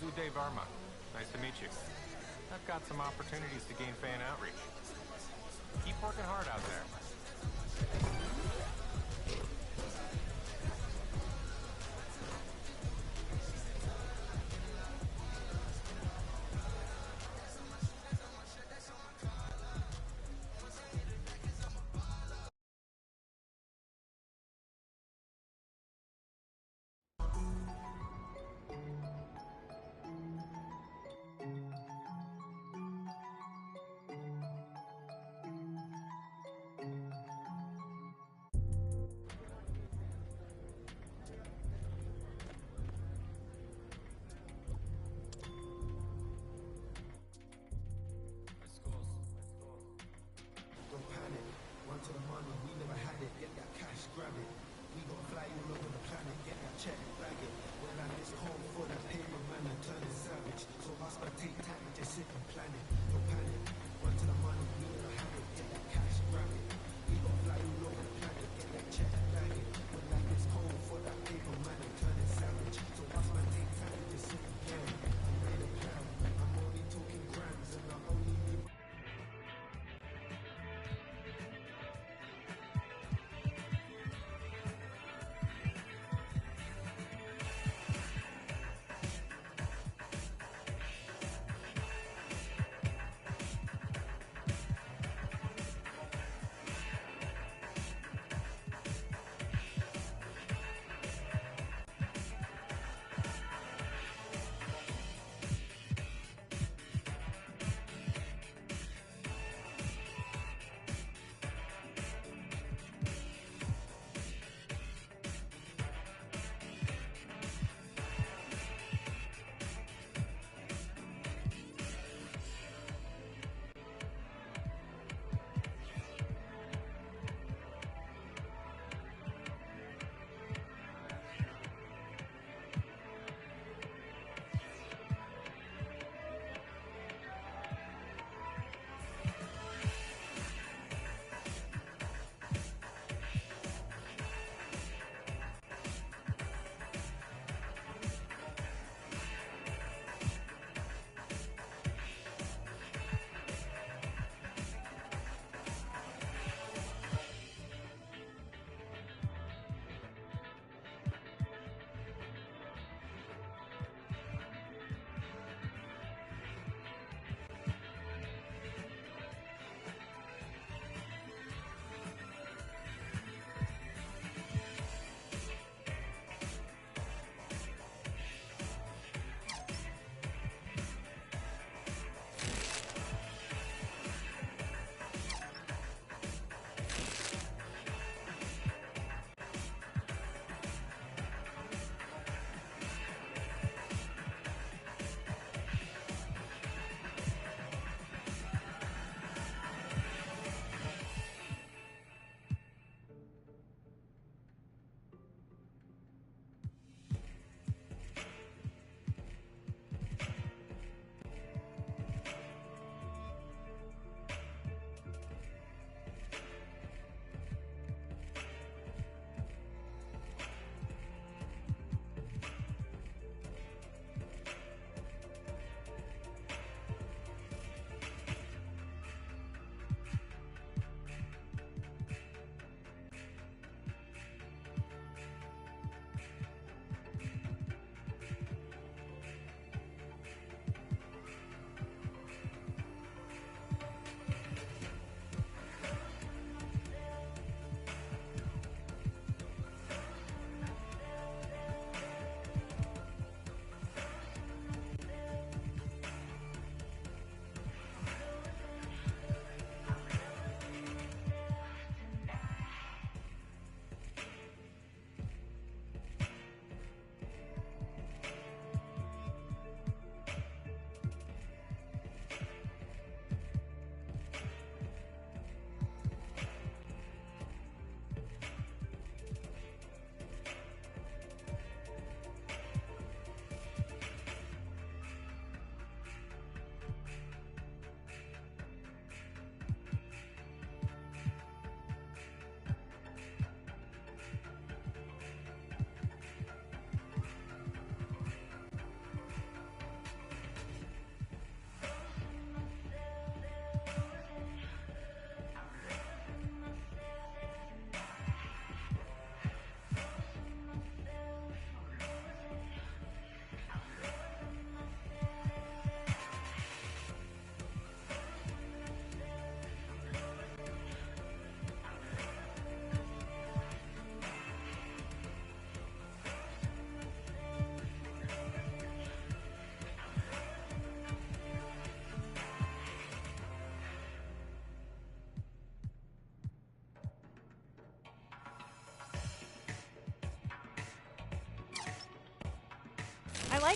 name's Uday Varma. Nice to meet you. I've got some opportunities to gain fan outreach. Keep working hard out there.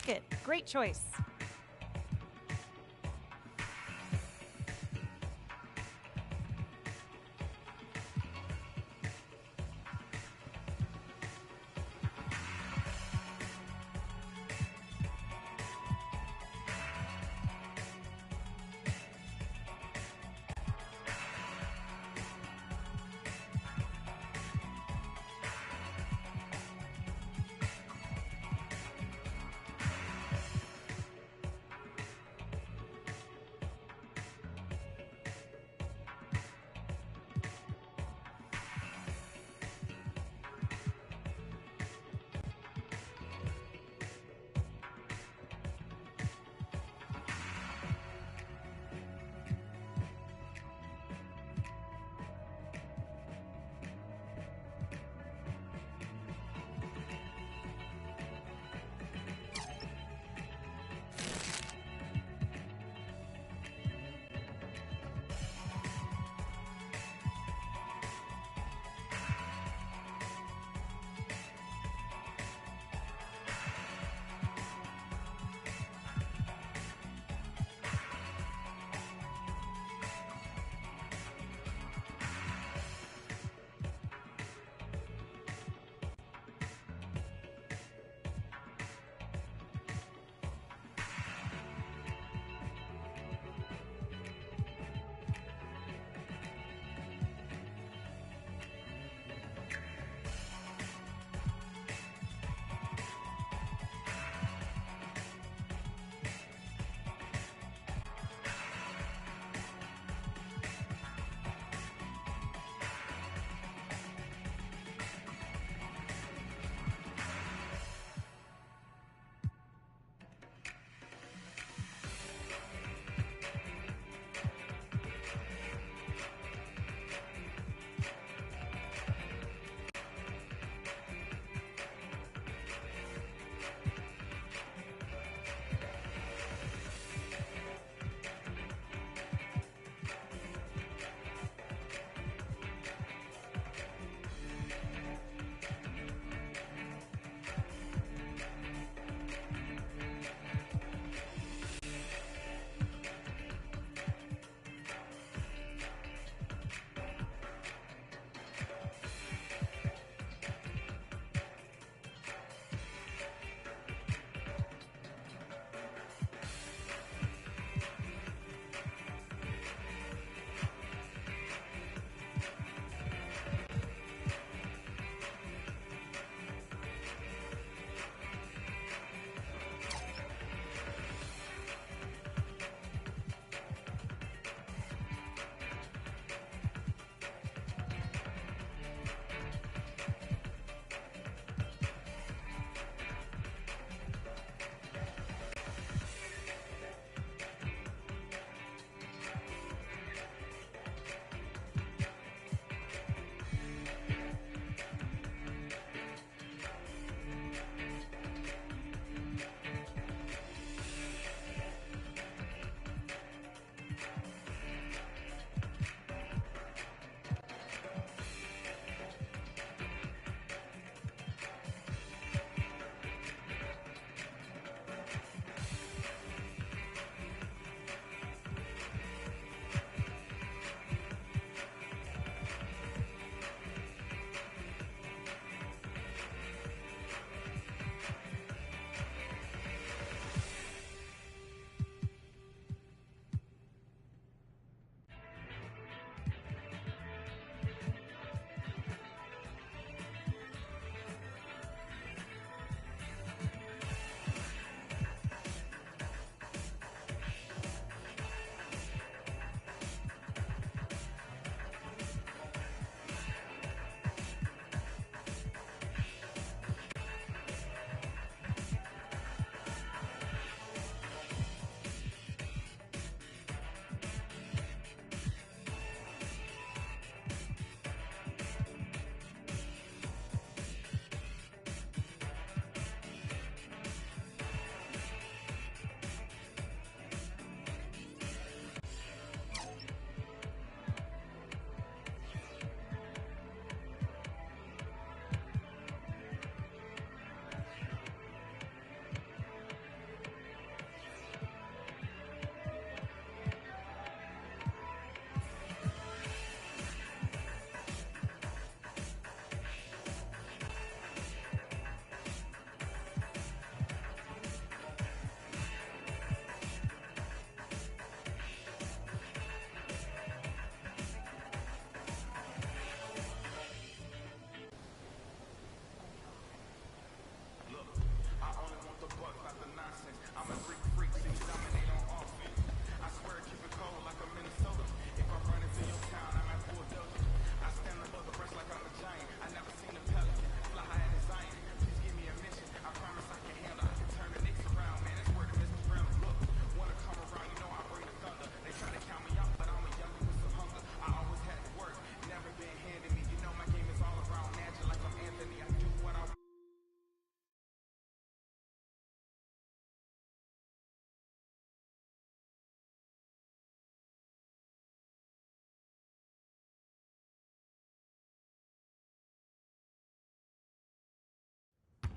jacket. Great choice.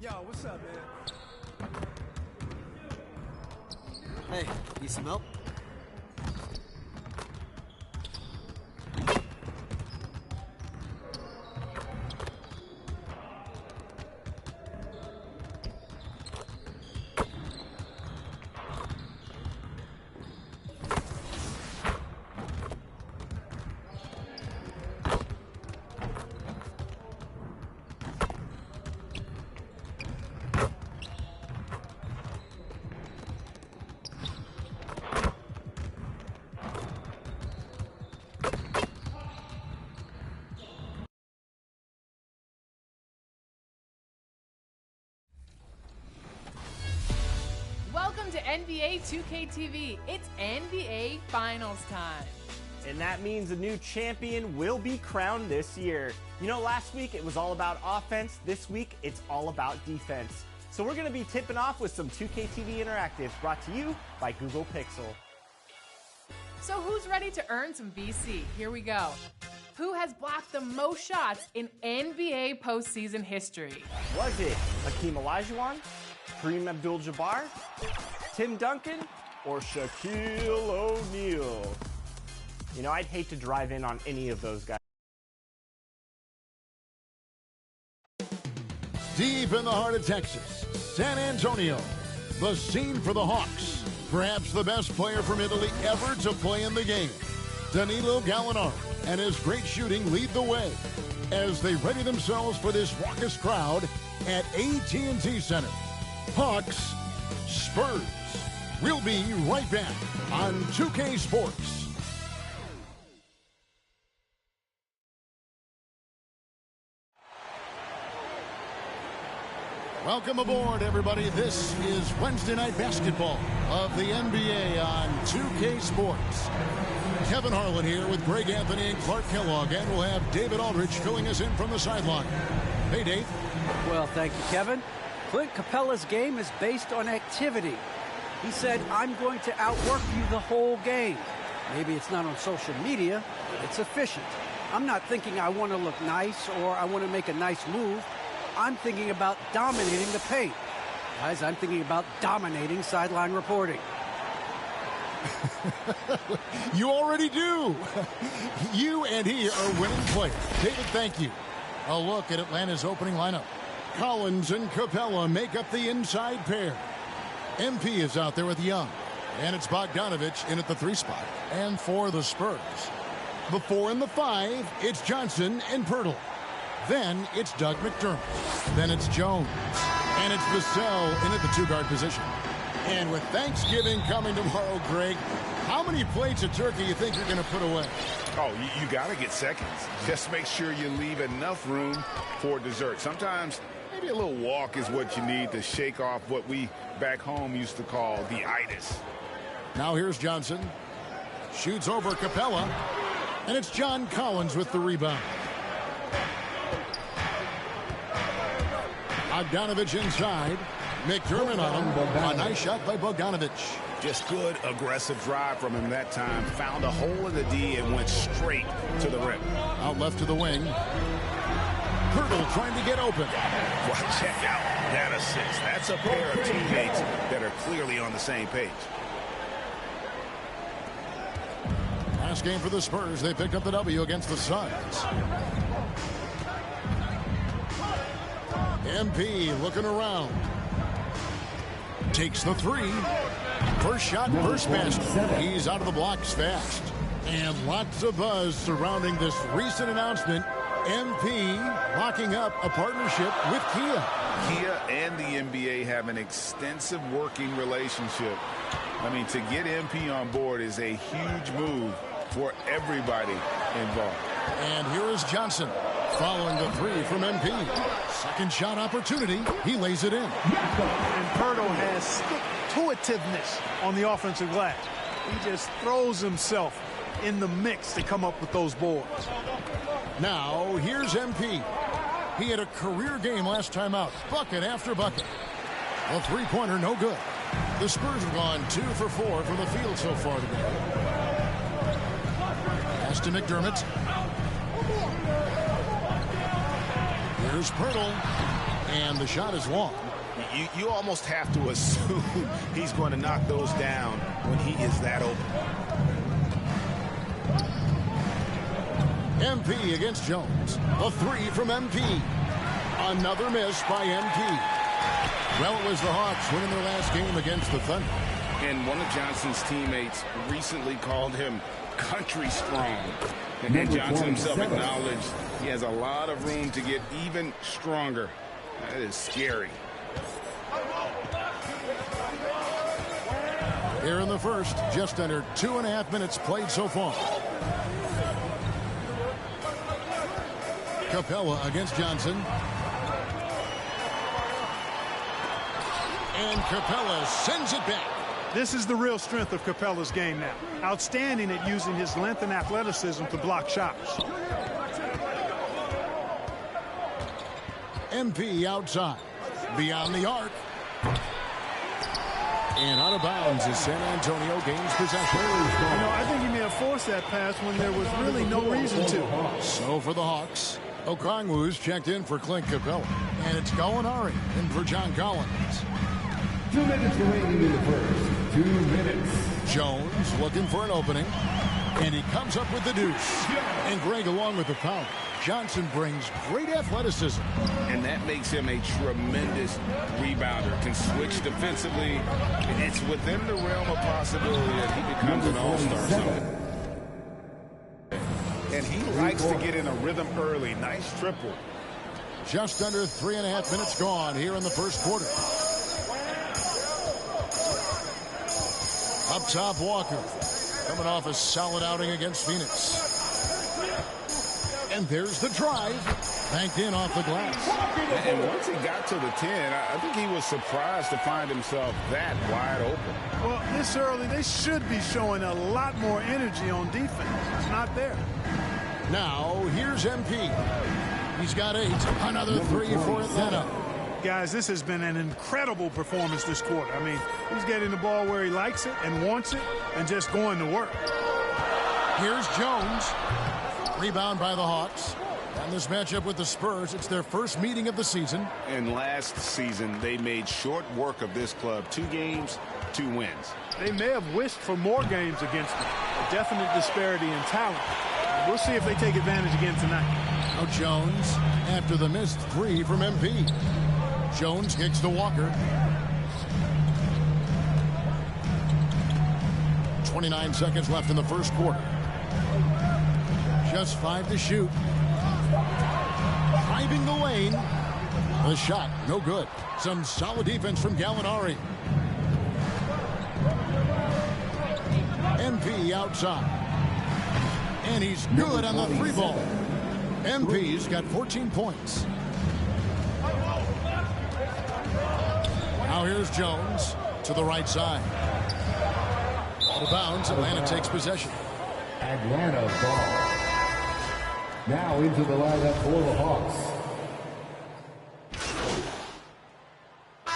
Yo, what's up, man? Hey, need some help? Welcome to Nba2k22. It's NBA Finals time. And that means a new champion will be crowned this year. You know, last week it was all about offense. This week it's all about defense. So we're going to be tipping off with some 2K TV Interactive, brought to you by Google Pixel. So who's ready to earn some VC? Here we go. Who has blocked the most shots in NBA postseason history? Was it Hakeem Olajuwon, Kareem Abdul-Jabbar, Tim Duncan, or Shaquille O'Neal? You know, I'd hate to drive in on any of those guys. Deep in the heart of Texas, San Antonio, the scene for the Hawks. Perhaps the best player from Italy ever to play in the game. Danilo Gallinari and his great shooting lead the way as they ready themselves for this raucous crowd at AT&T Center. Hawks, Spurs. We'll be right back on 2K Sports. Welcome aboard, everybody. This is Wednesday Night Basketball of the NBA on 2K Sports. Kevin Harlan here with Greg Anthony and Clark Kellogg, and we'll have David Aldridge filling us in from the sideline. Hey, Dave. Well, thank you, Kevin. Clint Capella's game is based on activity. He said, I'm going to outwork you the whole game. Maybe it's not on social media, but it's efficient. I'm not thinking I want to look nice or I want to make a nice move. I'm thinking about dominating the paint. Guys, I'm thinking about dominating sideline reporting. You already do. You and he are winning players. David, thank you. A look at Atlanta's opening lineup. Collins and Capella make up the inside pair. MP is out there with Young. And it's Bogdanovich in at the 3 spot. And for the Spurs, the 4 and the 5, it's Johnson and Pirtle. Then it's Doug McDermott. Then it's Jones. And it's Vassell in at the 2-guard position. And with Thanksgiving coming tomorrow, Greg, how many plates of turkey you think you're going to put away? Oh, you got to get seconds. Just make sure you leave enough room for dessert. Sometimes maybe a little walk is what you need to shake off what we back home used to call the itis. Now here's Johnson. Shoots over Capella. And it's John Collins with the rebound. Bogdanovich inside. McDermott on him. A nice shot by Bogdanovich. Just good, aggressive drive from him that time. Found a hole in the D and went straight to the rim. Out left to the wing. Pirtle trying to get open. Well, check out that assist. That's a pair of teammates that are clearly on the same page. Last game for the Spurs. They picked up the W against the Suns. MP looking around. Takes the 3. First shot, first basket. He's out of the blocks fast. And lots of buzz surrounding this recent announcement. MP locking up a partnership with Kia. Kia and the NBA have an extensive working relationship. I mean, to get MP on board is a huge move for everybody involved. And here is Johnson following the 3 from MP. Second shot opportunity. He lays it in. And Pirtle has stick-to-itiveness on the offensive glass. He just throws himself in the mix to come up with those boards. Now, here's MP. He had a career game last time out. Bucket after bucket. A 3-pointer, no good. The Spurs have gone 2 for 4 from the field so far today. Pass to McDermott. Here's Pirtle. And the shot is long. You almost have to assume he's going to knock those down when he is that open. MP against Jones. A three from MP. Another miss by MP. Well, it was the Hawks winning their last game against the Thunder. And one of Johnson's teammates recently called him country strong. And Johnson himself acknowledged he has a lot of room to get even stronger. That is scary. Here in the first, just under 2.5 minutes played so far. Capella against Johnson. And Capella sends it back. This is the real strength of Capella's game now. Outstanding at using his length and athleticism to block shots. MP outside. Beyond the arc. And out of bounds as San Antonio gains possession. I think he may have forced that pass when there was really no reason to. So for the Hawks, Okongwu's checked in for Clint Capella. And it's Gallinari in for John Collins. 2 minutes remaining in the first. 2 minutes. Jones looking for an opening. And he comes up with the deuce. And Greg along with the power. Johnson brings great athleticism. And that makes him a tremendous rebounder. Can switch defensively. It's within the realm of possibility that he becomes an all-star. And he likes to get in a rhythm early. Nice triple. Just under 3.5 minutes gone here in the first quarter. Up top, Walker. Coming off a solid outing against Phoenix. And there's the drive. Banked in off the glass. And once he got to the 10, I think he was surprised to find himself that wide open. Well, this early, they should be showing a lot more energy on defense. It's not there. Now, here's MP. He's got 8. Another 3 for Atlanta. Guys, this has been an incredible performance this quarter. I mean, he's getting the ball where he likes it and wants it and just going to work. Here's Jones. Rebound by the Hawks. And this matchup with the Spurs, it's their first meeting of the season. And last season, they made short work of this club. 2 games, 2 wins. They may have wished for more games against them. A definite disparity in talent. We'll see if they take advantage again tonight. Now Jones after the missed 3 from MP. Jones kicks to Walker. 29 seconds left in the first quarter. Just 5 to shoot. Driving the lane. The shot, no good. Some solid defense from Gallinari. MP outside. And he's good on the 3-ball. MP's got 14 points. Now here's Jones to the right side. Out of bounds, Atlanta takes possession. Atlanta ball. Now into the lineup for the Hawks.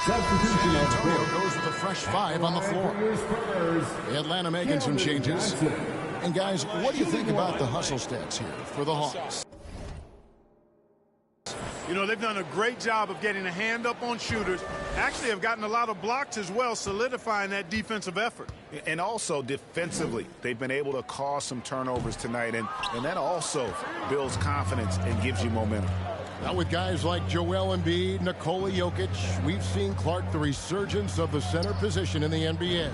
Substitution San on the Antonio court. goes with a fresh 5 on the floor. Atlanta making some changes. And guys, what do you think about the hustle stats here for the Hawks? You know, they've done a great job of getting a hand up on shooters. Actually have gotten a lot of blocks as well, solidifying that defensive effort. And also defensively, they've been able to cause some turnovers tonight. And that also builds confidence and gives you momentum. Now with guys like Joel Embiid, Nikola Jokic, we've seen, Clark, the resurgence of the center position in the NBA.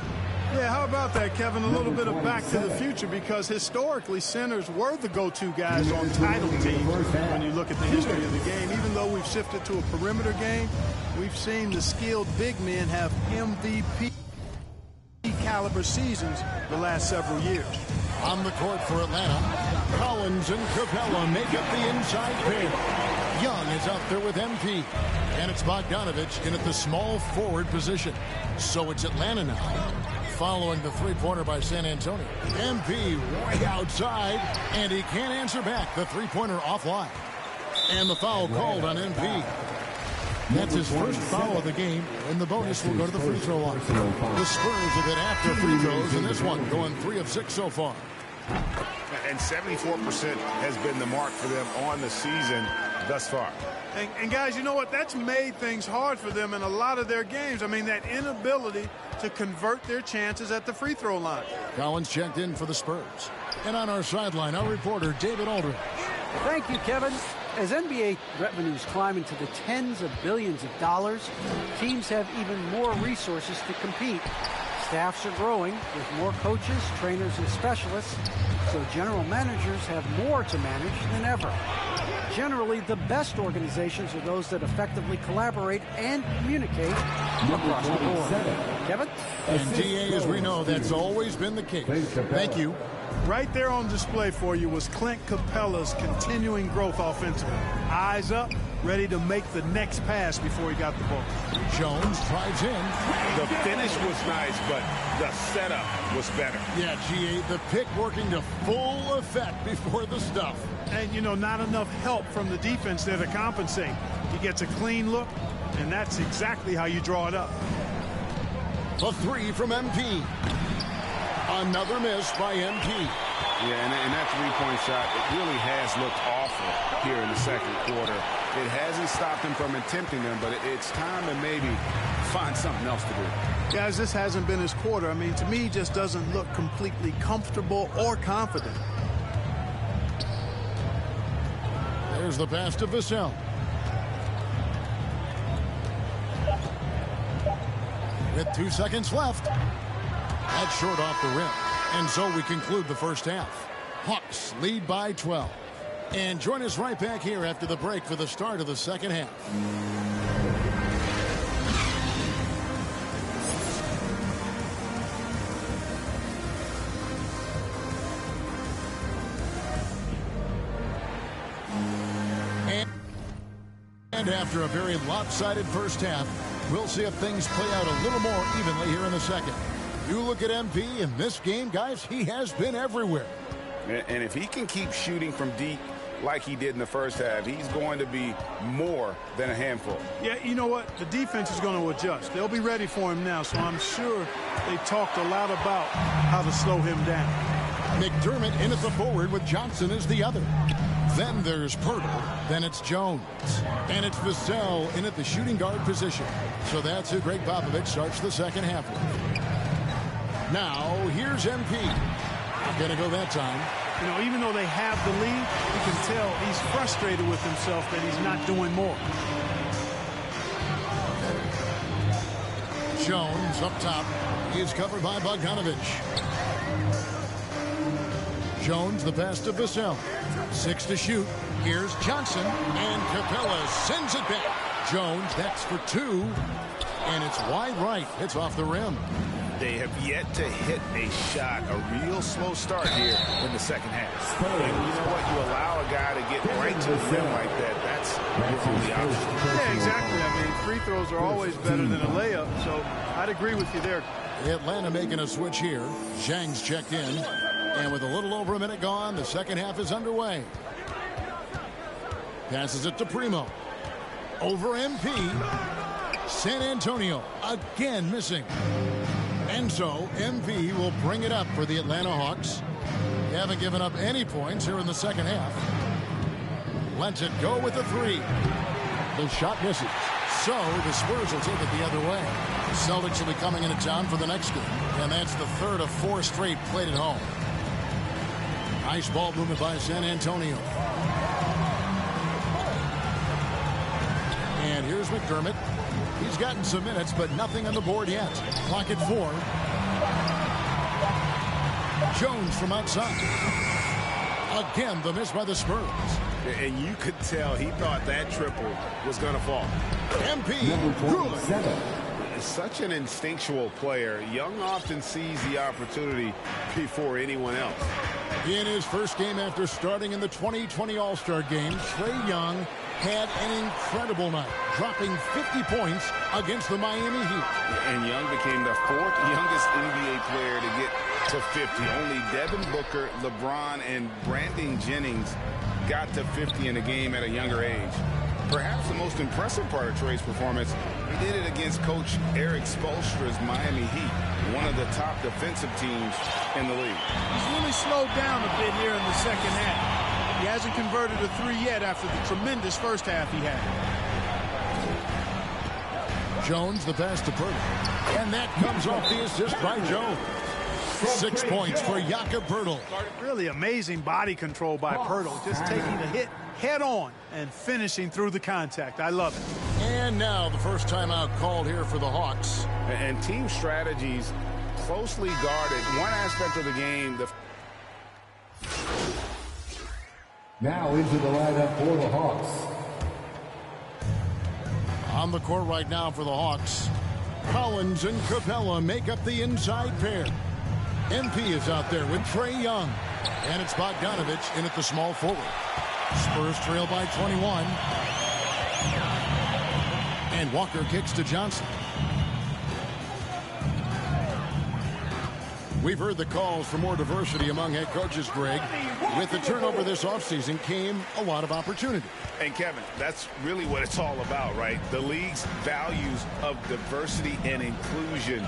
Yeah, how about that, Kevin? A little bit of back to the future, because historically centers were the go-to guys on title teams when you look at the history of the game. Even though we've shifted to a perimeter game, we've seen the skilled big men have MVP caliber seasons the last several years. On the court for Atlanta, Collins and Capella make up the inside pair. Young is out there with MP. And it's Bogdanovich in at the small forward position. So it's Atlanta now, following the 3-pointer by San Antonio. MP way outside, and he can't answer back. The 3-pointer offline. And the foul called on MP. That's his first foul of the game, and the bonus will go to the free throw line. The Spurs have been after free throws in this one, going 3 of 6 so far. And 74% has been the mark for them on the season thus far. And guys, you know what? That's made things hard for them in a lot of their games. I mean, that inability to convert their chances at the free throw line. Collins checked in for the Spurs. And on our sideline, our reporter, David Aldridge. Thank you, Kevin. As NBA revenues climb into the tens of billions of dollars, teams have even more resources to compete. Staffs are growing with more coaches, trainers, and specialists, so general managers have more to manage than ever. Generally, the best organizations are those that effectively collaborate and communicate across the board. Kevin? And DA, as we know, that's always been the case. Thank you. Right there on display for you was Clint Capella's continuing growth offensively. Eyes up, ready to make the next pass before he got the ball. Jones drives in. The finish was nice, but the setup was better. Yeah, GA, the pick working to full effect before the stuff. And, you know, not enough help from the defense there to compensate. He gets a clean look, and that's exactly how you draw it up. A three from MP. Another miss by MP. Yeah, and that three-point shot, it really has looked awful here in the second quarter. It hasn't stopped him from attempting them, but it's time to maybe find something else to do. Guys, this hasn't been his quarter. I mean, to me, he just doesn't look completely comfortable or confident. There's the pass to Vassell. With 2 seconds left. That's short off the rim. And so we conclude the first half. Hawks lead by 12. And join us right back here after the break for the start of the second half. And after a very lopsided first half, we'll see if things play out a little more evenly here in the second. You look at MP in this game, guys, he has been everywhere. And if he can keep shooting from deep like he did in the first half, he's going to be more than a handful. Yeah, you know what? The defense is going to adjust. They'll be ready for him now, so I'm sure they talked a lot about how to slow him down. McDermott in at the forward with Johnson as the other. Then there's Pirtle, then it's Jones, and it's Vassell in at the shooting guard position. So that's who Greg Popovich starts the second half with. Now, here's MP. Not going to go that time. You know, even though they have the lead, you can tell he's frustrated with himself that he's not doing more. Jones up top. He is covered by Bogdanovich. Jones, the pass to Vassell. 6 to shoot. Here's Johnson, and Capella sends it back. Jones, that's for 2, and it's wide right. It's off the rim. They have yet to hit a shot, a real slow start here in the second half. And you know what? You allow a guy to get right to the rim like that, that's your only option. Yeah, exactly. I mean, free throws are always better than a layup, so I'd agree with you there. Atlanta making a switch here. Zhang's checked in. And with a little over a minute gone, the second half is underway. Passes it to Primo. Over MP. San Antonio again missing. And so MP will bring it up for the Atlanta Hawks. They haven't given up any points here in the second half. Lets it go with the 3. The shot misses. So the Spurs will take it the other way. The Celtics will be coming into town for the next game. And that's the third of 4 straight played at home. Nice ball movement by San Antonio. And here's McDermott. He's gotten some minutes, but nothing on the board yet. Clock at 4. Jones from outside. Again, the miss by the Spurs. And you could tell he thought that triple was going to fall. MP, good. Such an instinctual player. Young often sees the opportunity before anyone else. In his first game after starting in the 2020 All-Star Game, Trae Young had an incredible night, dropping 50 points against the Miami Heat. And Young became the 4th youngest NBA player to get to 50. Only Devin Booker, LeBron, and Brandon Jennings got to 50 in a game at a younger age. Perhaps the most impressive part of Trae's performance, did it against Coach Eric Spoelstra's Miami Heat, one of the top defensive teams in the league. He's really slowed down a bit here in the second half. He hasn't converted a three yet after the tremendous first half he had. Jones, the pass to Purtle. And that comes off the assist by Jones. 6 points for Jakob Purtle. Really amazing body control by Purtle, just taking the hit head on and finishing through the contact. I love it. And now the first timeout called here for the Hawks. And team strategies closely guarded. One aspect of the game, Now into the lineup for the Hawks. On the court right now for the Hawks, Collins and Capella make up the inside pair. MP is out there with Trae Young. And it's Bogdanovich in at the small forward. Spurs trail by 21. And Walker kicks to Johnson. We've heard the calls for more diversity among head coaches, Greg. With the turnover this offseason came a lot of opportunity. and Kevin, that's really what it's all about, right? The league's values of diversity and inclusion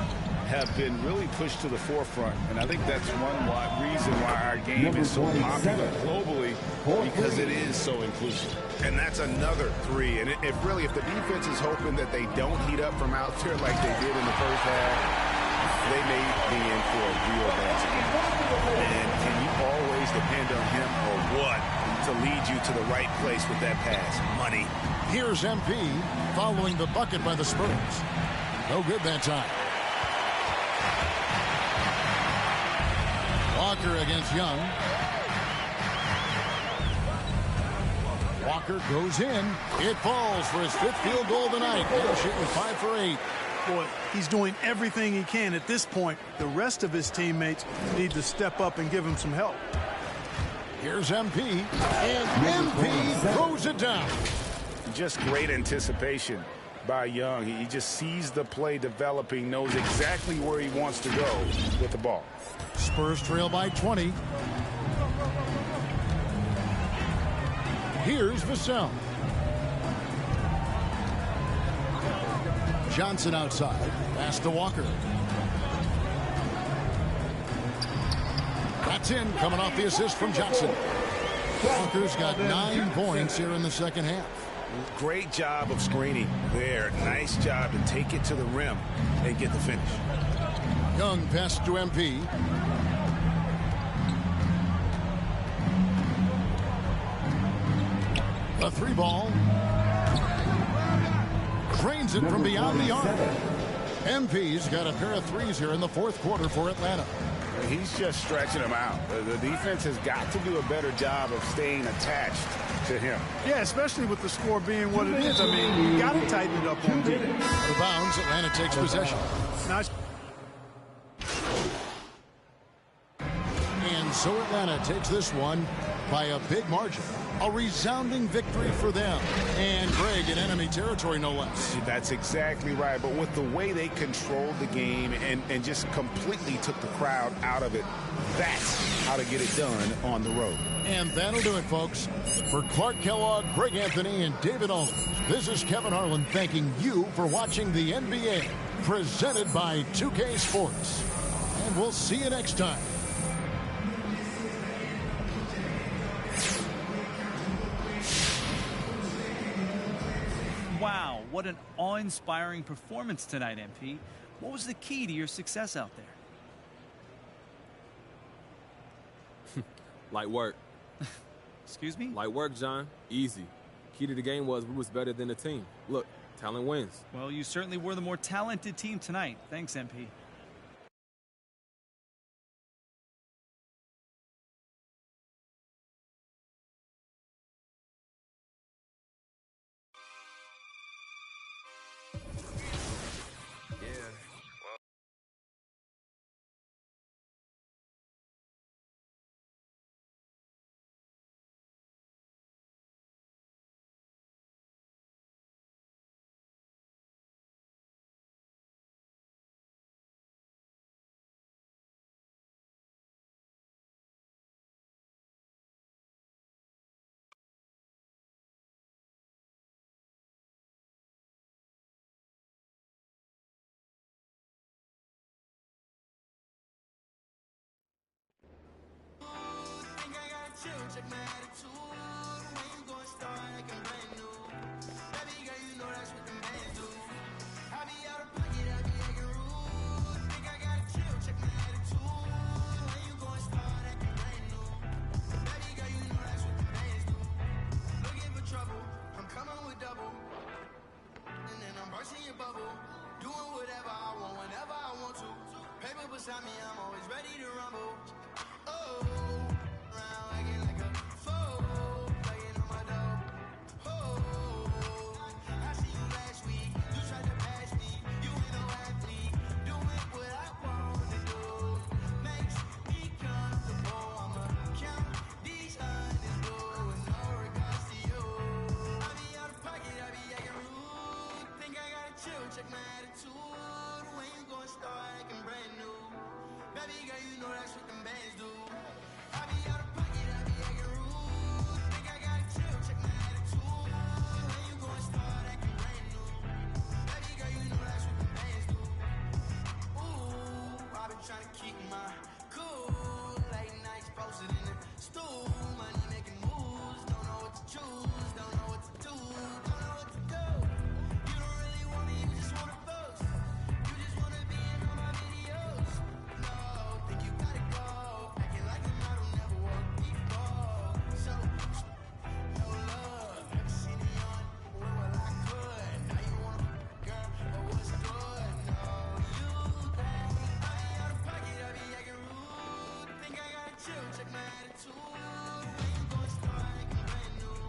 have been really pushed to the forefront, and I think that's one reason why our game is so popular globally, because it is so inclusive. And that's another three. And if the defense is hoping that they don't heat up from out there like they did in the first half, they may be in for a real basket. And can you always depend on him or what to lead you to the right place with that pass? Money. Here's MP following the bucket by the Spurs. No good that time. Walker against Young. Walker goes in. It falls for his fifth field goal tonight. And shooting 5 for 8. Boy, he's doing everything he can at this point. The rest of his teammates need to step up and give him some help. Here's MP, and MP throws it down. Just great anticipation by Young. He just sees the play developing, knows exactly where he wants to go with the ball. Spurs trail by 20. Here's Vassell. Johnson outside. Pass to Walker. That's in, coming off the assist from Johnson. Walker's got 9 points here in the second half. Great job of screening there. Nice job to take it to the rim and get the finish. Young pass to MP. A 3-ball. Drains it from beyond the arc. MP's got a pair of threes here in the fourth quarter for Atlanta. He's just stretching them out. The defense has got to do a better job of staying attached to him. Yeah, especially with the score being what it is. I mean, you got to tighten it up on D. Out of bounds, Atlanta takes possession. Nice. And so Atlanta takes this one by a big margin. A resounding victory for them. And Greg in enemy territory, no less. That's exactly right. But with the way they controlled the game and just completely took the crowd out of it, that's how to get it done on the road. And that'll do it, folks. For Clark Kellogg, Greg Anthony, and David Aldridge, this is Kevin Harlan thanking you for watching the NBA, presented by 2K Sports. And we'll see you next time. Wow, what an awe-inspiring performance tonight, MP. What was the key to your success out there? Light work. Excuse me? Light work, John. Easy. Key to the game was we was better than the team. Look, talent wins. Well, you certainly were the more talented team tonight. Thanks, MP. check my attitude. When you gon' start acting brand new. Baby girl, you know that's what the man do. I be out of pocket, I be acting rude. Think I gotta chill, check my attitude. When you gon' start acting brand new. Baby girl, you know that's what the man do. Looking for trouble, I'm coming with double. And then I'm bursting your bubble. Doing whatever I want, whenever I want to. Paper beside me, I'm always ready to rumble. Oh, round acting like a fool, playing on my dough. Oh, I see you last week. You tried to pass me. You ain't no athlete. Doing what I want to do makes me comfortable. I'ma count these hundreds, boo, with no regards to you. I be out of pocket, I be acting rude. Think I gotta chill, check my attitude. When you gon' start acting brand new. Baby girl, you know that's what them bands do. I be out of pocket, I be acting rude. Think I gotta chill, check my attitude. When you gon' start acting brand new. Baby girl, you know that's what them bands do. Ooh, I've been trying to keep my cool. Late nights posted in the stool. Money making moves, don't know what to choose. Don't know what to do, don't know what to do. You don't really want me, you just wanna boast. You just wanna be in all my videos. No, think you gotta go. Acting like a model never walked before. So, no love. Never seen me on, well, I could. Now you wanna girl, but what's good? No, you think I be out of pocket, I be acting rude. Think I gotta chill, check my attitude. When you gon' start acting brand new.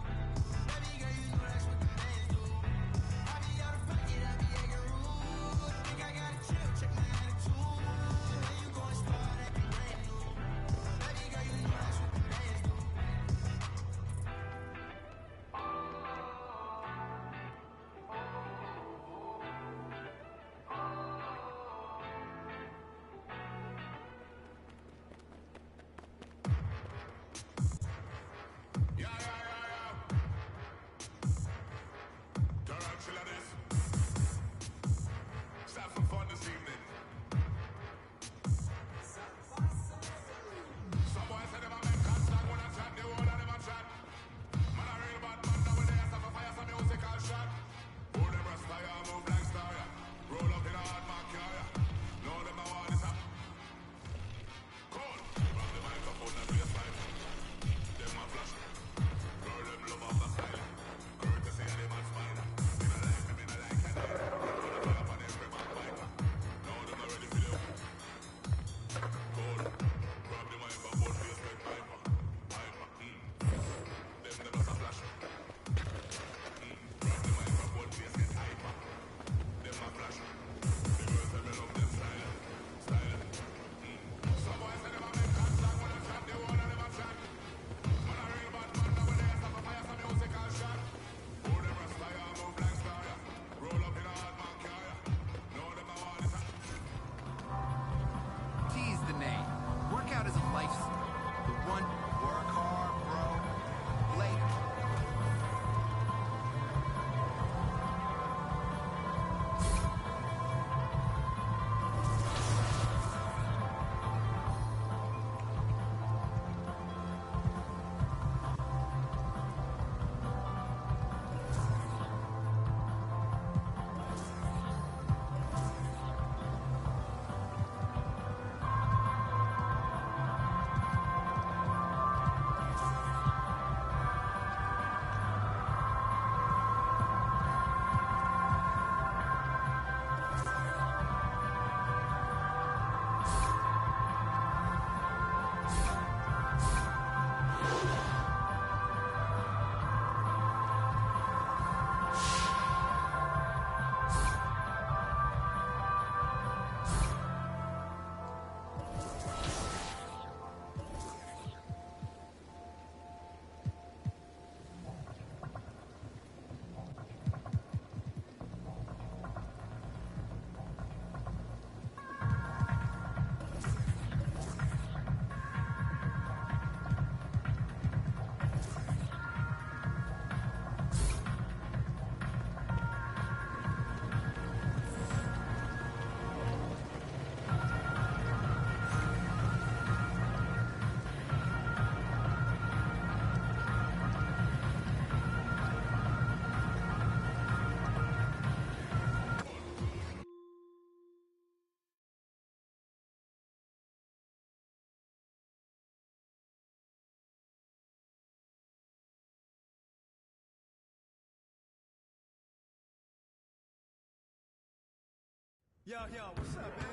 Yo, what's up, man?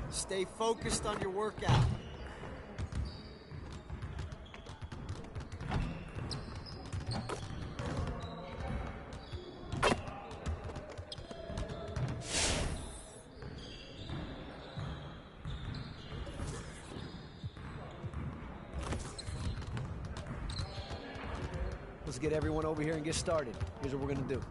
Stay focused on your workout. Let's get everyone over here and get started. Here's what we're gonna do.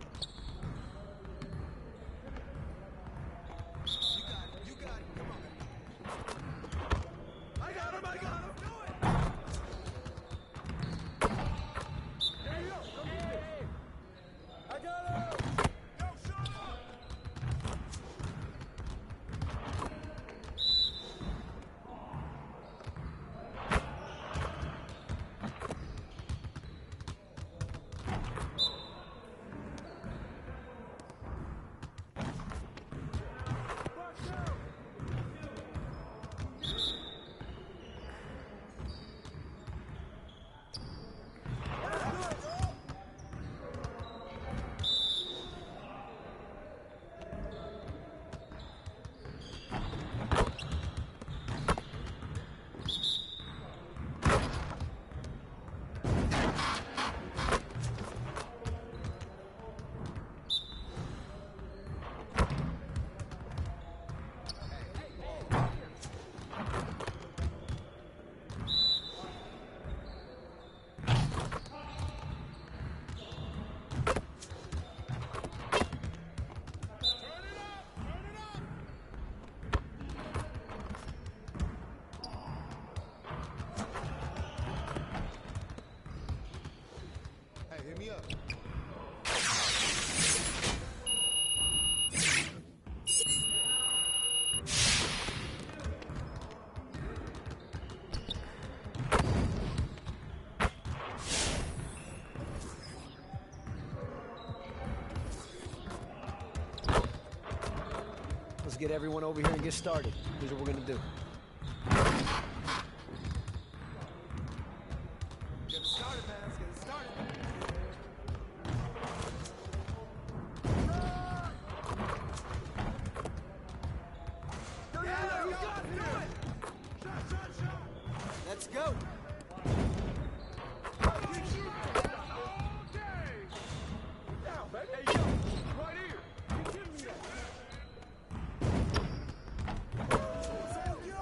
Hit me up. Let's get everyone over here and get started. Here's what we're gonna do. Get it started, man. Let's get it started. Let's go.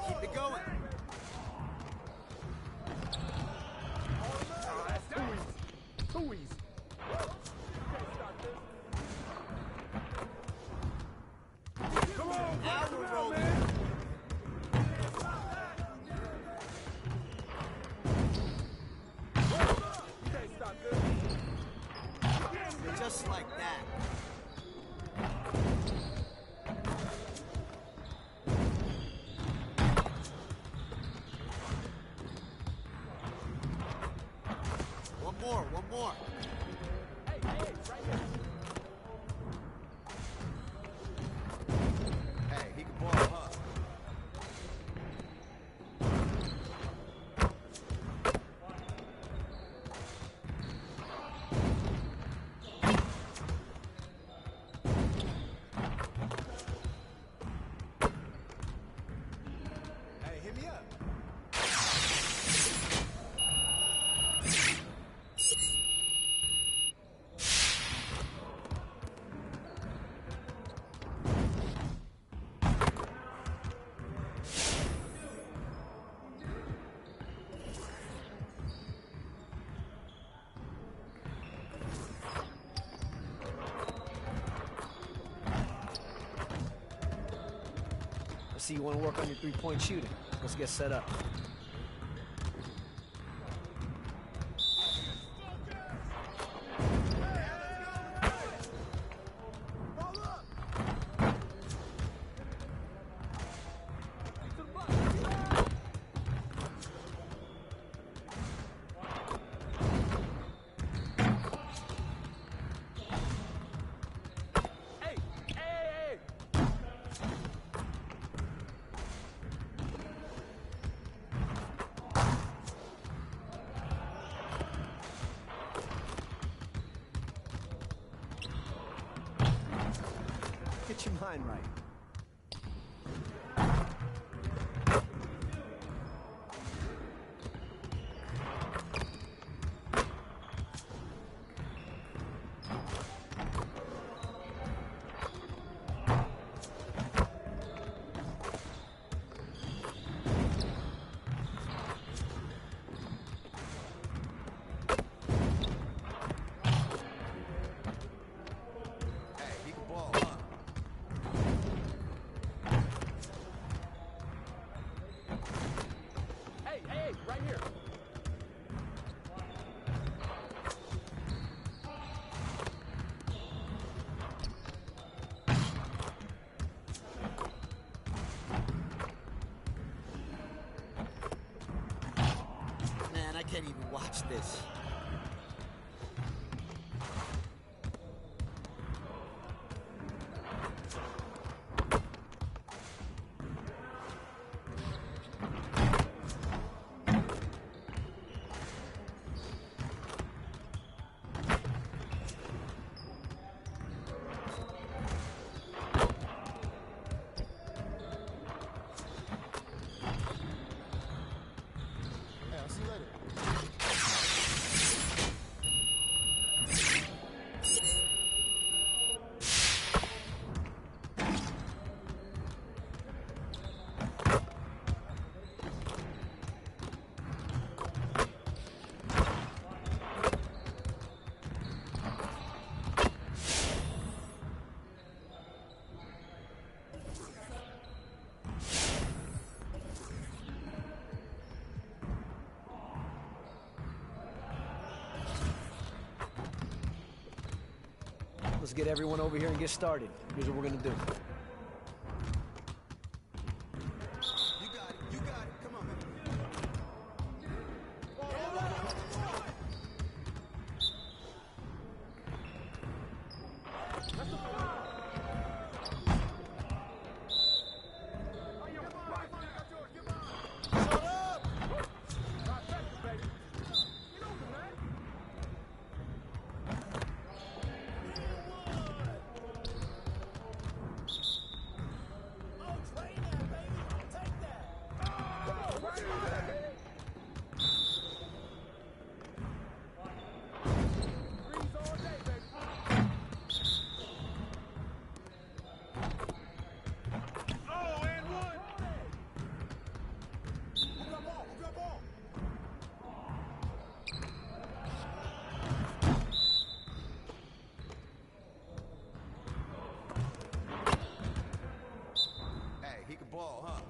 Keep it going. Too easy. Come on, Now we're rolling. Just like that. One more. Hey, he can ball, huh? Hey, hit me up. I see you want to work on your three-point shooting. Let's get set up. line right. Man, I can't even watch this. Hey, I'll see you later. Let's get everyone over here and get started. Here's what we're gonna do. He can ball, huh?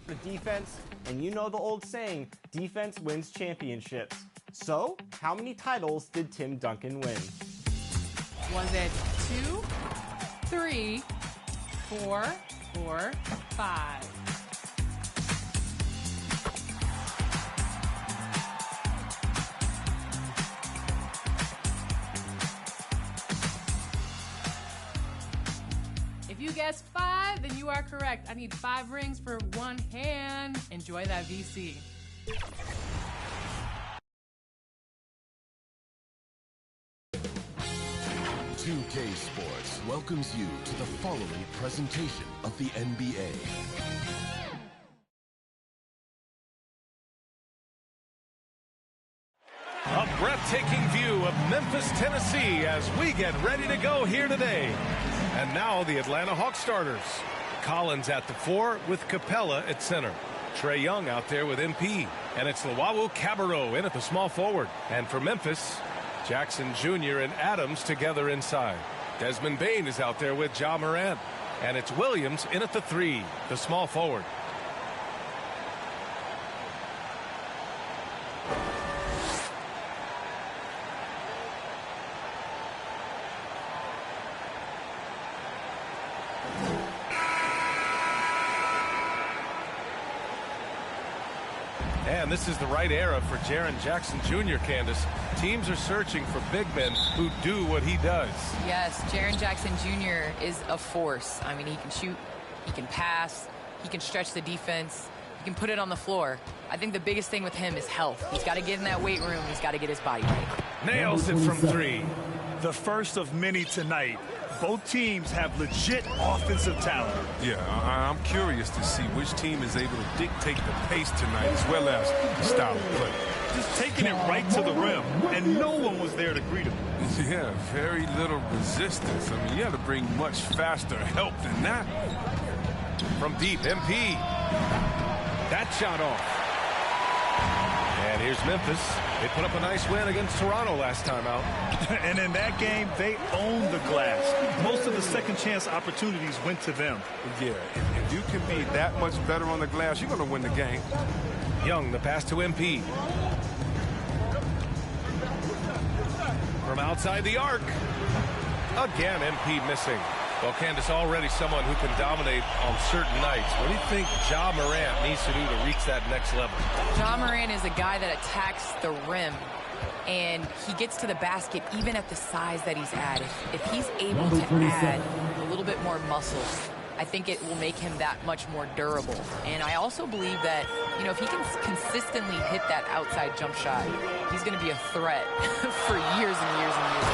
the defense, and you know the old saying, defense wins championships. So, how many titles did Tim Duncan win? Was it 2, 3, 4, or 5? If you guessed 5, then you are correct. I need 5 rings for 1 hand. Enjoy that VC. .2K Sports welcomes you to the following presentation of the NBA. A breathtaking view of Memphis, Tennessee as we get ready to go here today. And now the Atlanta Hawks starters. Collins at the 4 with Capella at center. Trae Young out there with MP. And it's Luwawu Cabarrot in at the small forward. And for Memphis, Jackson Jr. and Adams together inside. Desmond Bane is out there with Ja Morant. And it's Williams in at the 3, the small forward. And this is the right era for Jaren Jackson Jr., Candace. Teams are searching for big men who do what he does. Yes, Jaren Jackson Jr. is a force. I mean, he can shoot, he can pass, he can stretch the defense, he can put it on the floor. I think the biggest thing with him is health. He's got to get in that weight room. He's got to get his body right. Nails it from 3. The first of many tonight. Both teams have legit offensive talent. Yeah, I'm curious to see which team is able to dictate the pace tonight as well as the style of play. Just taking it right to the rim, and no one was there to greet him. Yeah, very little resistance. I mean, you have to bring much faster help than that. From deep, MP. That shot off. And here's Memphis. They put up a nice win against Toronto last time out. And in that game, they owned the glass. Most of the second chance opportunities went to them. Yeah, if you can be that much better on the glass, you're going to win the game. Young, the pass to MP. From outside the arc. Again, MP missing. Well, Candace, already someone who can dominate on certain nights. What do you think Ja Morant needs to do to reach that next level? Ja Morant is a guy that attacks the rim, and he gets to the basket even at the size that he's at. If he's able to add a little bit more muscle, I think it will make him that much more durable. And I also believe that, you know, if he can consistently hit that outside jump shot, he's going to be a threat for years and years and years.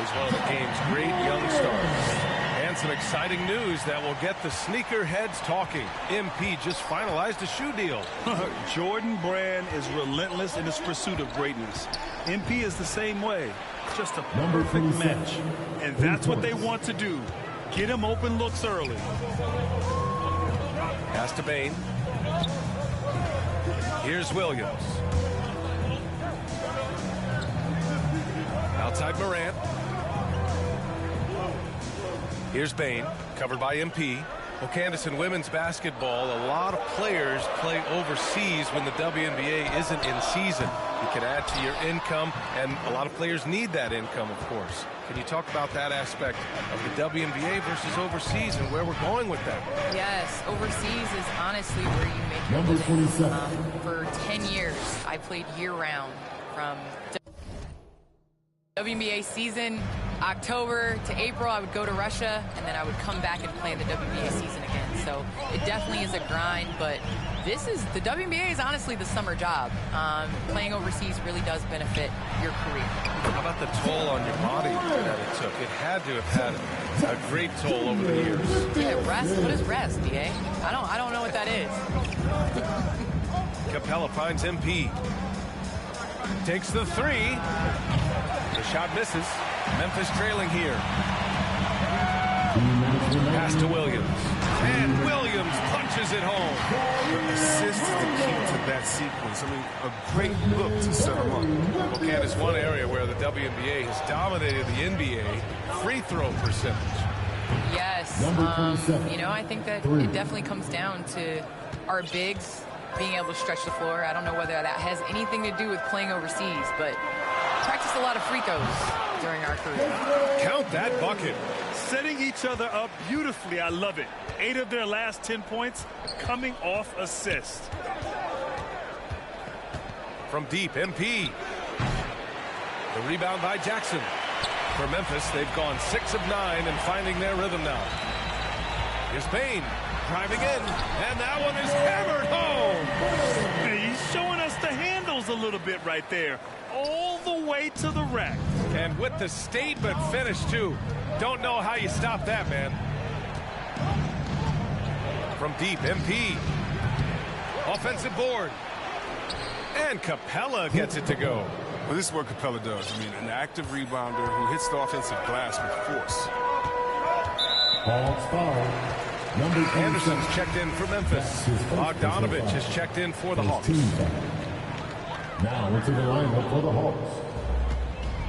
He's one of the game's great young stars. And some exciting news that will get the sneaker heads talking. MP just finalized a shoe deal. Jordan Brand is relentless in his pursuit of greatness. MP is the same way. Just a perfect match. And that's what they want to do. Get him open looks early. Pass to Bane. Here's Williams. Outside Morant. Here's Bane, covered by MP. Well, Candace, in women's basketball, a lot of players play overseas when the WNBA isn't in season. You can add to your income, and a lot of players need that income, of course. Can you talk about that aspect of the WNBA versus overseas and where we're going with that? Yes, overseas is honestly where you make your living. For 10 years, I played year-round from WNBA season, October to April, I would go to Russia, and then I would come back and play in the WNBA season again. So it definitely is a grind, but the WNBA is honestly the summer job. Playing overseas really does benefit your career. How about the toll on your body that it took? It had to have had a great toll over the years. Yeah, rest. What is rest, DA? I don't know what that is. Capella finds MP. Takes the 3. The shot misses. Memphis trailing here. Pass to Williams. And Williams punches it home. The assist is the key to that sequence. I mean, a great look to set them up. Well, Candace, one area where the WNBA has dominated the NBA, free throw percentage. Yes. You know, I think that it definitely comes down to our bigs being able to stretch the floor. I don't know whether that has anything to do with playing overseas, but practiced a lot of free throws during our career. Count that bucket. Setting each other up beautifully. I love it. 8 of their last 10 points coming off assist. From deep, MP. The rebound by Jackson. For Memphis, they've gone 6 of 9 and finding their rhythm now. Here's Bain driving in, and that one is hammered home. He's showing us the handles a little bit right there. All the way to the rack. And with the statement finish, too. Don't know how you stop that, man. From deep, MP. Offensive board. And Capella gets it to go. Well, this is what Capella does. I mean, an active rebounder who hits the offensive glass with force. Anderson's checked in for Memphis. Bogdanovich has checked in for the Hawks. Now into the lineup for the Hawks.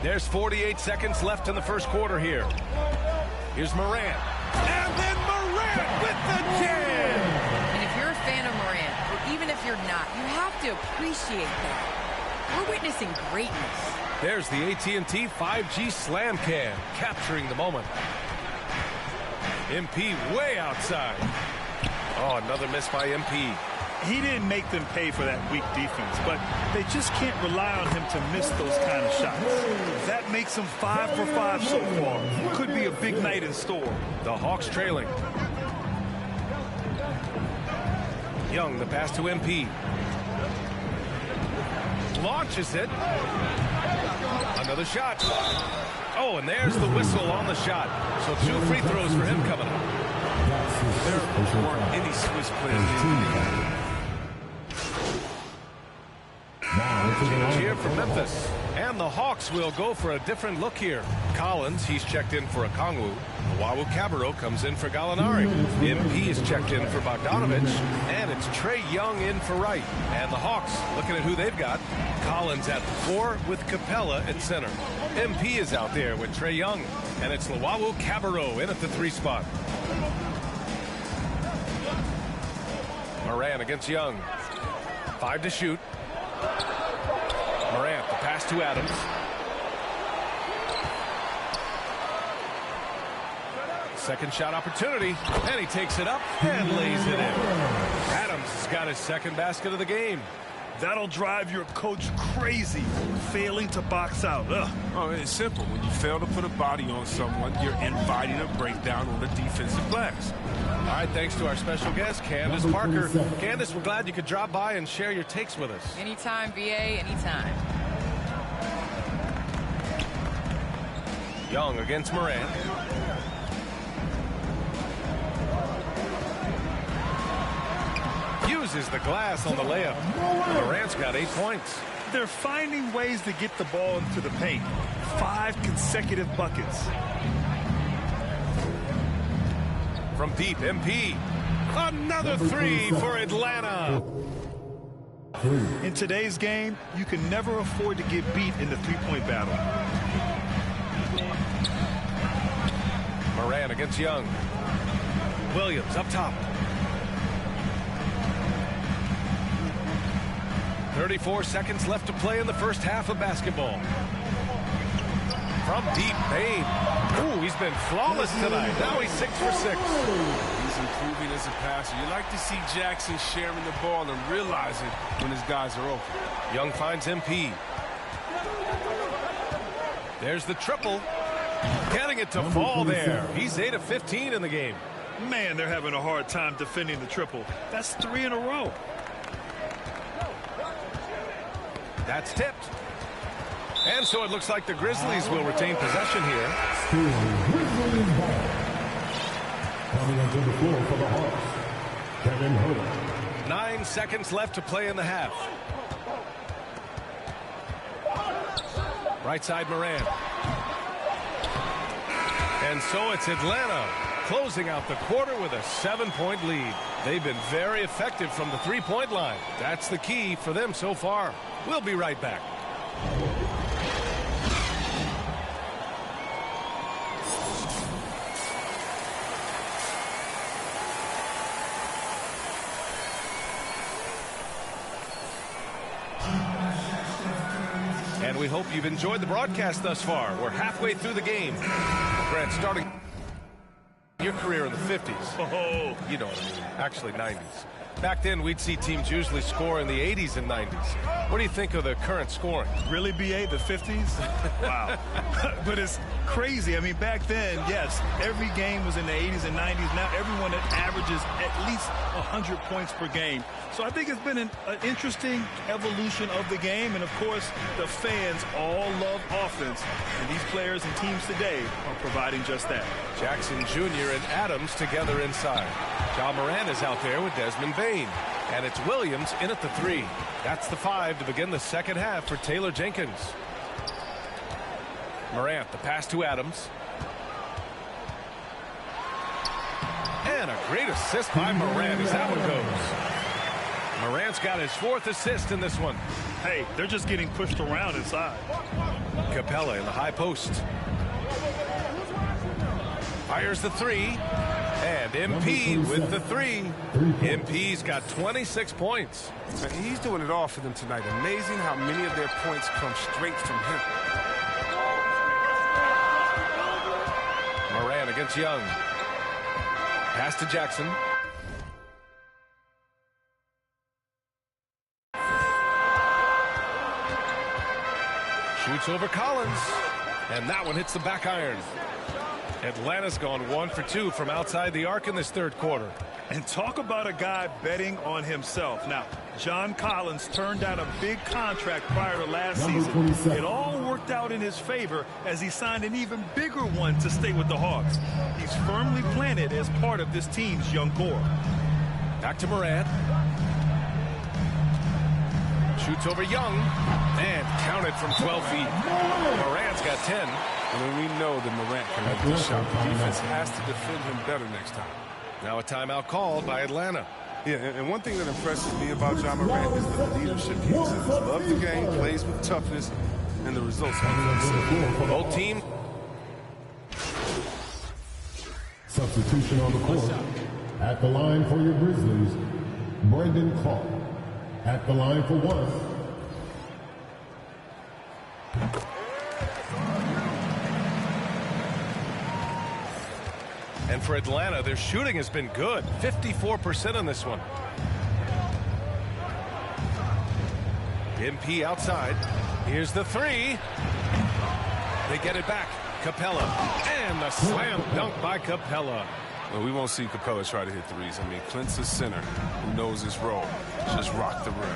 There's 48 seconds left in the first quarter here. Here's Morant. And then Morant with the jam! And if you're a fan of Morant, or even if you're not, you have to appreciate that. We're witnessing greatness. There's the AT&T 5G Slam Cam, capturing the moment. MP way outside. Oh, another miss by MP. He didn't make them pay for that weak defense, but they just can't rely on him to miss those kind of shots. That makes him 5 for 5 so far. Could be a big night in store. The Hawks trailing. Young, the pass to MP. Launches it. Another shot. Oh, and there's the whistle on the shot. So 2 free throws for him coming up. There weren't any Swiss players in the league. Change here for Memphis. And the Hawks will go for a different look here. Collins, he's checked in for Okongwu. Wawu-Cabarrot comes in for Gallinari. MP is checked in for Bogdanovich. And it's Trae Young in for Wright. And the Hawks, looking at who they've got. Collins at the 4 with Capella at center. MP is out there with Trae Young. And it's Wawu-Cabarrot in at the 3 spot. Morant against Young. 5 to shoot. Morant, the pass to Adams. Second shot opportunity, and he takes it up and lays it in. Adams has got his second basket of the game. That'll drive your coach crazy, failing to box out. Ugh. Oh, it's simple. When you fail to put a body on someone, you're inviting a breakdown on the defensive glass. All right, thanks to our special guest, Candace Parker. Candace, we're glad you could drop by and share your takes with us. Anytime, VA, anytime. Young against Morant. Uses the glass on the layup. Morant's got 8 points. They're finding ways to get the ball into the paint. 5 consecutive buckets. From deep, MP. Another 3 for Atlanta. In today's game, you can never afford to get beat in the three-point battle. Morant against Young. Williams up top. 34 seconds left to play in the first half of basketball. From deep, Bain. Ooh, he's been flawless tonight. Now he's 6 for 6. He's improving as a passer. You like to see Jackson sharing the ball and realizing when his guys are open. Young finds MP. There's the triple. Getting it to fall there. He's 8 of 15 in the game. Man, they're having a hard time defending the triple. That's 3 in a row. That's tipped. And so it looks like the Grizzlies will retain possession here. Coming onto the floor for the Hawks, Kevin Huerter. 9 seconds left to play in the half. Right side Morant. And so it's Atlanta closing out the quarter with a 7-point lead. They've been very effective from the three-point line. That's the key for them so far. We'll be right back. we hope you've enjoyed the broadcast thus far. We're halfway through the game. Grant, starting your career in the 50s. Oh, you know what I mean. Actually, 90s. Back then, we'd see teams usually score in the 80s and 90s. What do you think of the current scoring? Really, BA, the 50s? Wow. But it's crazy. I mean, back then, yes, every game was in the 80s and 90s. Now everyone averages at least 100 points per game. So I think it's been an interesting evolution of the game. And, of course, the fans all love offense. And these players and teams today are providing just that. Jackson Jr. and Adams together inside. Ja Morant is out there with Desmond Bain. And it's Williams in at the 3. That's the 5 to begin the second half for Taylor Jenkins. Morant, the pass to Adams. And a great assist by Morant as that one goes. Morant's got his 4th assist in this one. Hey, they're just getting pushed around inside. Capella in the high post. Fires the 3. And MP with the 3. MP's got 26 points. Man, he's doing it all for them tonight. Amazing how many of their points come straight from him. Moran against Young. Pass to Jackson. Shoots over Collins. And that one hits the back iron. Atlanta's gone 1 for 2 from outside the arc in this third quarter. And talk about a guy betting on himself. Now, John Collins turned down a big contract prior to last season. It all worked out in his favor as he signed an even bigger one to stay with the Hawks. He's firmly planted as part of this team's young core. Back to Morant. Shoots over Young. And counted from 12 feet. Morant's got 10. I mean, we know that Morant can make this shot. The defense has to defend him better next time. Now a timeout called by Atlanta. Yeah, and one thing that impresses me about Ja Morant is the leadership he exhibits. Loves the game, plays with toughness, and the results are both teams. Substitution on the court. At the line for your Grizzlies, Brandon Clark. At the line for 1. And for Atlanta, their shooting has been good. 54% on this one. MP outside. Here's the 3. They get it back. Capella. And the slam dunk by Capella. Well, we won't see Capella try to hit threes. I mean, Clint's a center who knows his role. Just rock the rim.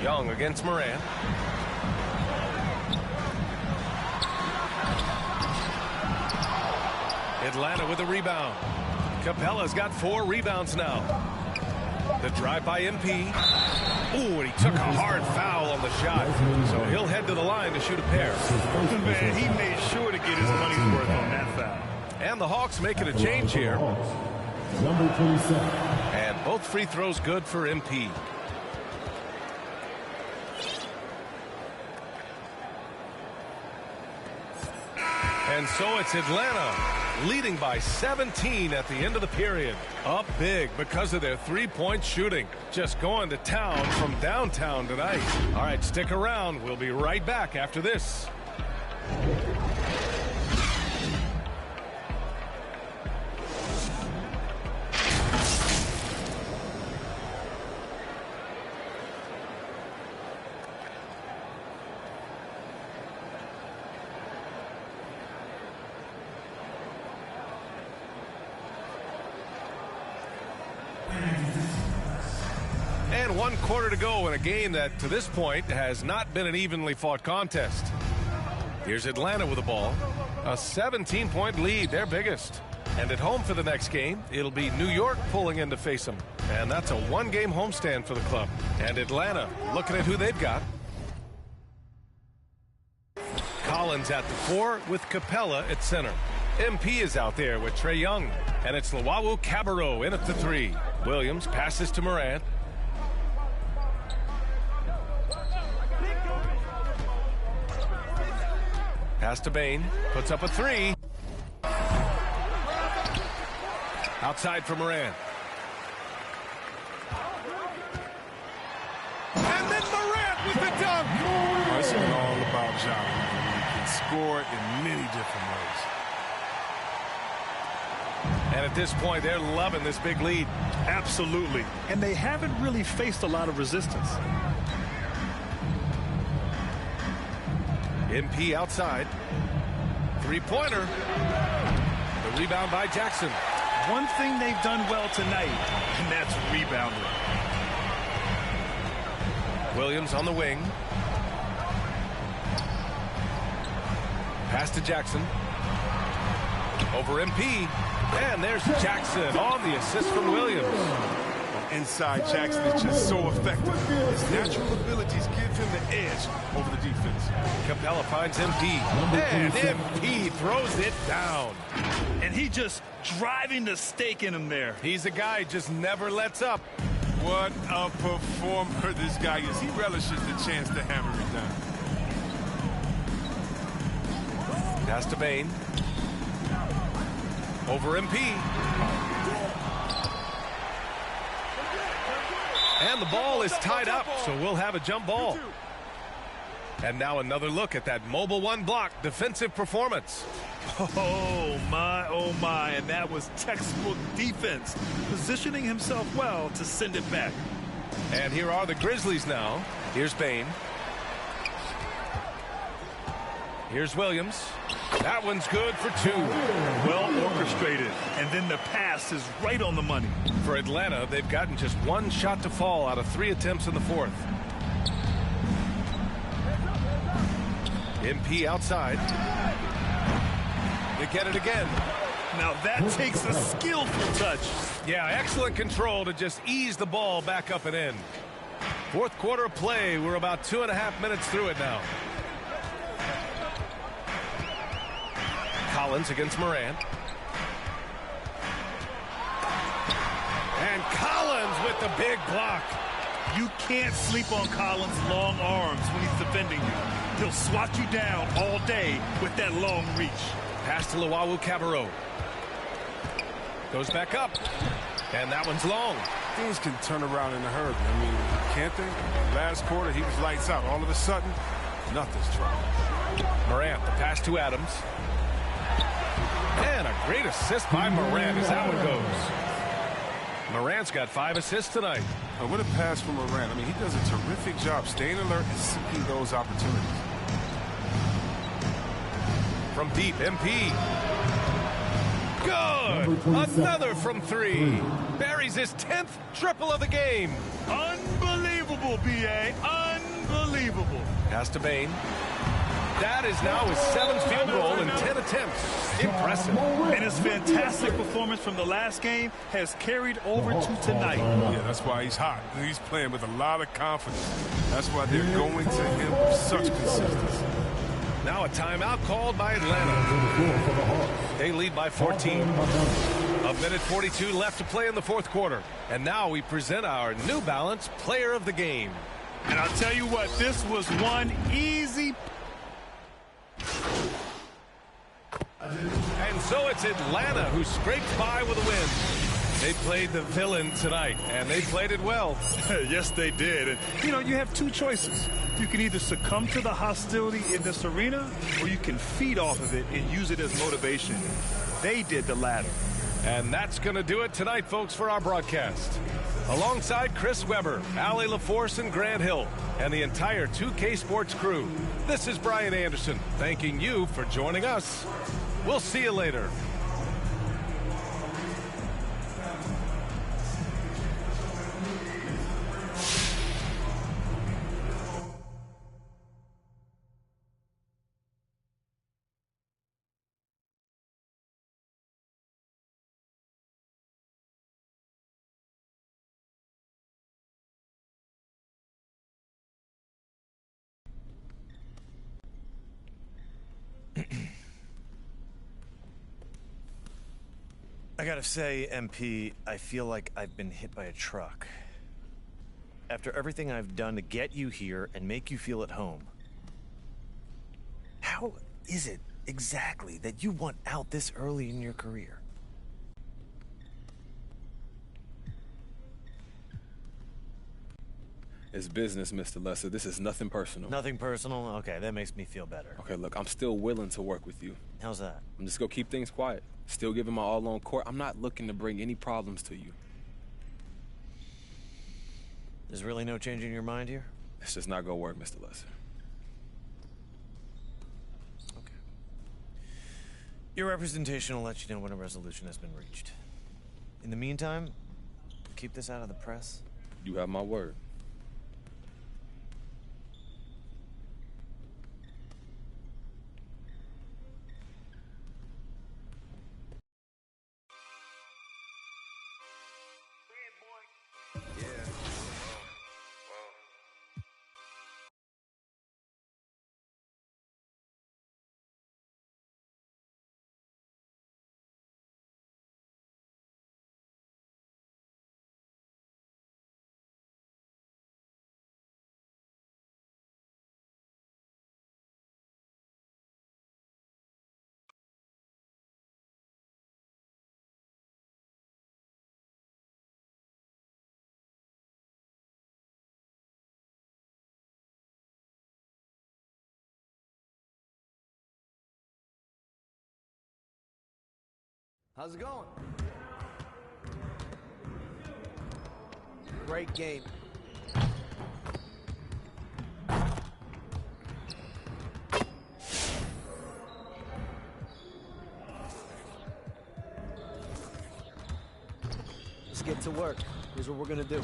Young against Morant. Atlanta with a rebound. Capella's got 4 rebounds now. The drive by MP. Ooh, and he took a hard foul on the shot. So he'll head to the line to shoot a pair. Man, he made sure to get his money's worth on that foul. And the Hawks making a change here. Number 27. And both free throws good for MP. And so it's Atlanta leading by 17 at the end of the period. Up big because of their three-point shooting. Just going to town from downtown tonight. All right, stick around. We'll be right back after this. And 1 quarter to go in a game that, to this point, has not been an evenly fought contest. Here's Atlanta with the ball. A 17-point lead, their biggest. And at home for the next game, it'll be New York pulling in to face them. And that's a 1-game homestand for the club. And Atlanta, looking at who they've got. Collins at the 4 with Capella at center. MP is out there with Trae Young. And it's Luwawu Cabarrot in at the 3. Williams passes to Morant. Pass to Bain. Puts up a 3. Outside for Morant. And with the dunk. Oh, it's been all about Ja. He can score in many different ways. And at this point, they're loving this big lead. Absolutely. And they haven't really faced a lot of resistance. MP outside. Three-pointer. The rebound by Jackson. One thing they've done well tonight, and that's rebounding. Williams on the wing. Pass to Jackson. Over MP. And there's Jackson on the assist from Williams. Inside, Jackson is just so effective. His natural abilities give him the edge over the defense. Capella finds MP. And MP throws it down. And he just driving the stake in him there. He's a guy who just never lets up. What a performer this guy is. He relishes the chance to hammer it down. Pass to Bain. Over MP. And the ball is tied up, so we'll have a jump ball. And now another look at that mobile one block defensive performance. Oh, my, and that was textbook defense. Positioning himself well to send it back. And here are the Grizzlies now. Here's Bain. Here's Williams. That one's good for two. Well orchestrated. And then the pass is right on the money. For Atlanta, they've gotten just one shot to fall out of 3 attempts in the fourth. MP outside. They get it again. Now that takes a skillful touch. Yeah, excellent control to just ease the ball back up and in. Fourth quarter play. We're about 2.5 minutes through it now. Collins against Morant. And Collins with the big block. You can't sleep on Collins' long arms when he's defending you. He'll swat you down all day with that long reach. Pass to Luwawu-Cabarrot. Goes back up. And that one's long. Things can turn around in a hurry. I mean, can't they? Last quarter, he was lights out. All of a sudden, nothing's dropped. Morant, the pass to Adams. And a great assist by Morant as that one goes. Morant's got 5 assists tonight. And what a pass from Morant. I mean, he does a terrific job staying alert and seeking those opportunities. From deep, MP. Good! Another from 3. Buries his 10th triple of the game. Unbelievable, B.A. Unbelievable. Pass to Bain. That is now his 7th field goal in 10 attempts. Impressive. And his fantastic performance from the last game has carried over to tonight. Yeah, that's why he's hot. He's playing with a lot of confidence. That's why they're going to him with such consistency. Now a timeout called by Atlanta. They lead by 14. A minute 42 left to play in the fourth quarter. And now we present our New Balance Player of the Game. And I'll tell you what, this was one easy. And so it's Atlanta who scraped by with a win. They played the villain tonight, and they played it well. Yes, they did. And, you know, you have two choices. You can either succumb to the hostility in this arena, or you can feed off of it and use it as motivation. They did the latter. And that's going to do it tonight, folks, for our broadcast. Alongside Chris Webber, Allie LaForce, and Grant Hill, and the entire 2K Sports crew, this is Brian Anderson, thanking you for joining us. We'll see you later. I gotta say, MP, I feel like I've been hit by a truck. After everything I've done to get you here and make you feel at home, how is it exactly that you want out this early in your career? It's business, Mr. Lesser. This is nothing personal. Nothing personal? Okay, that makes me feel better. Okay, look, I'm still willing to work with you. How's that? I'm just gonna keep things quiet. Still giving my all on court. I'm not looking to bring any problems to you. There's really no change in your mind here? It's just not gonna work, Mr. Lesser. Okay. Your representation will let you know when a resolution has been reached. In the meantime, keep this out of the press. You have my word. How's it going? Great game. Let's get to work. Here's what we're gonna do.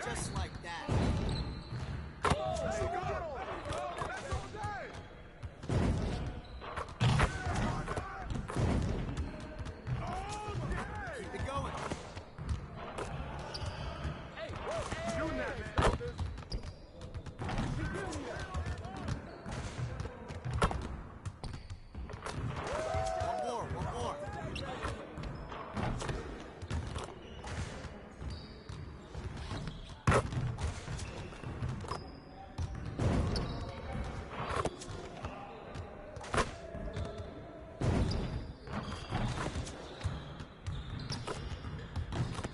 Just like that. Keep it going. One more.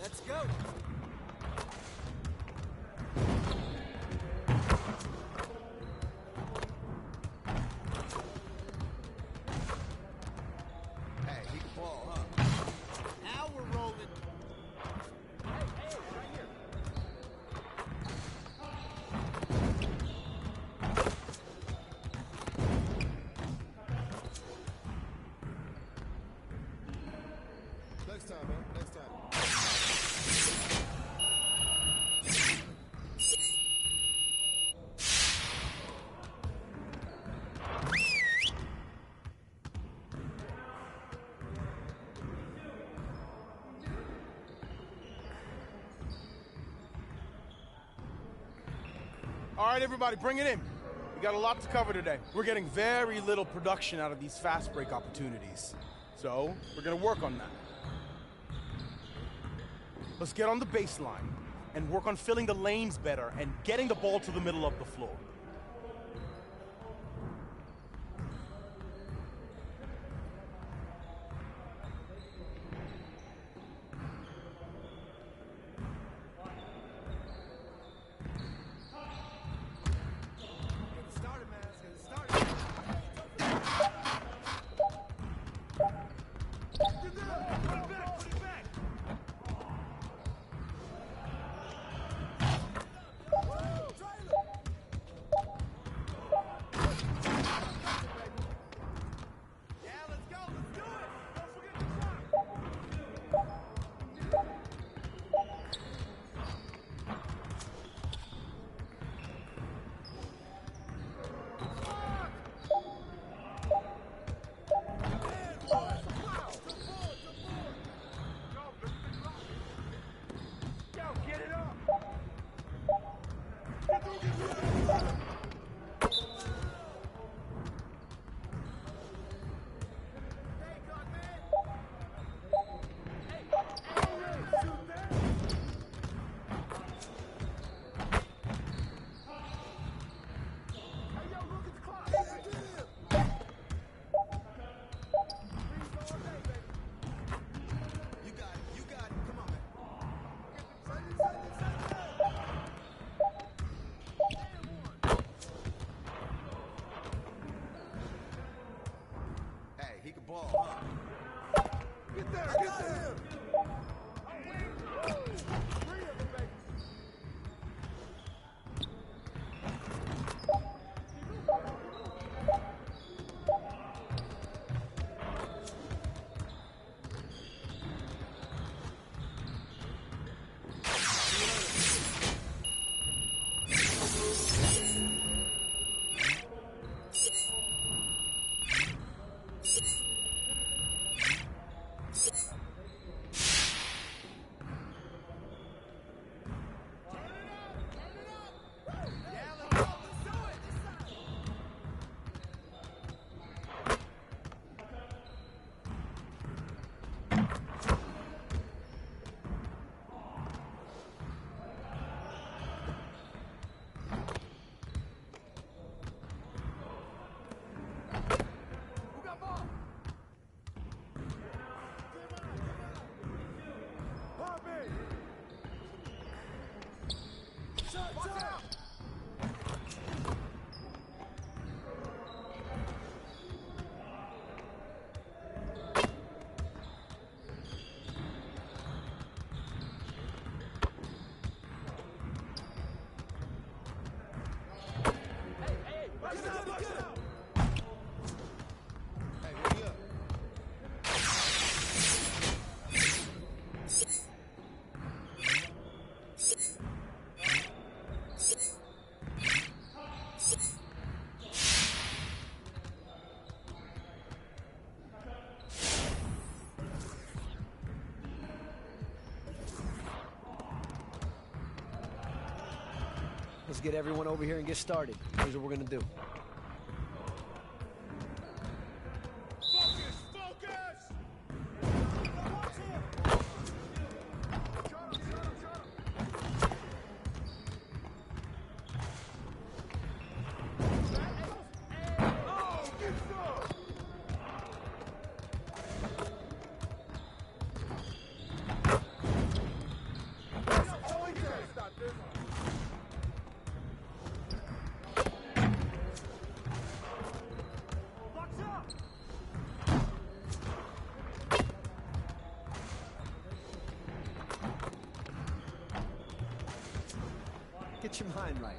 Let's go. Hey, he can ball, huh? Now we're rolling. Next time, man. Next time. All right, everybody, bring it in. We got a lot to cover today. We're getting very little production out of these fast break opportunities. So, we're gonna work on that. Let's get on the baseline and work on filling the lanes better and getting the ball to the middle of the floor. Get there, get there! Let's get everyone over here and get started. Here's what we're gonna do. Get your mind right.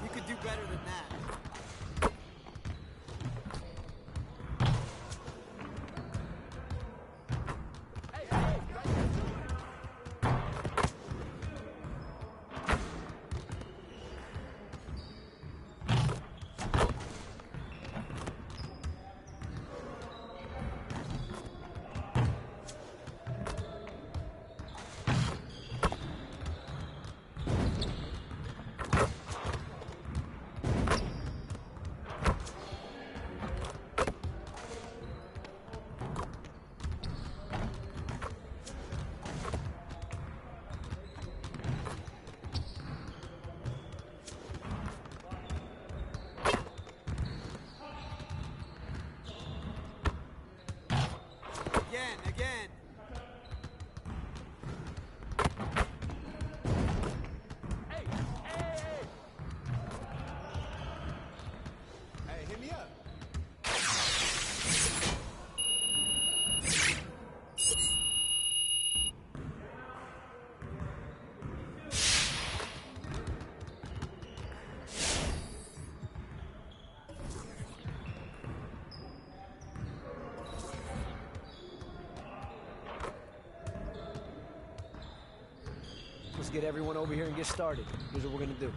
You could do better than that. Again. Hey, hit me up. Let's get everyone over here and get started. Here's what we're gonna do.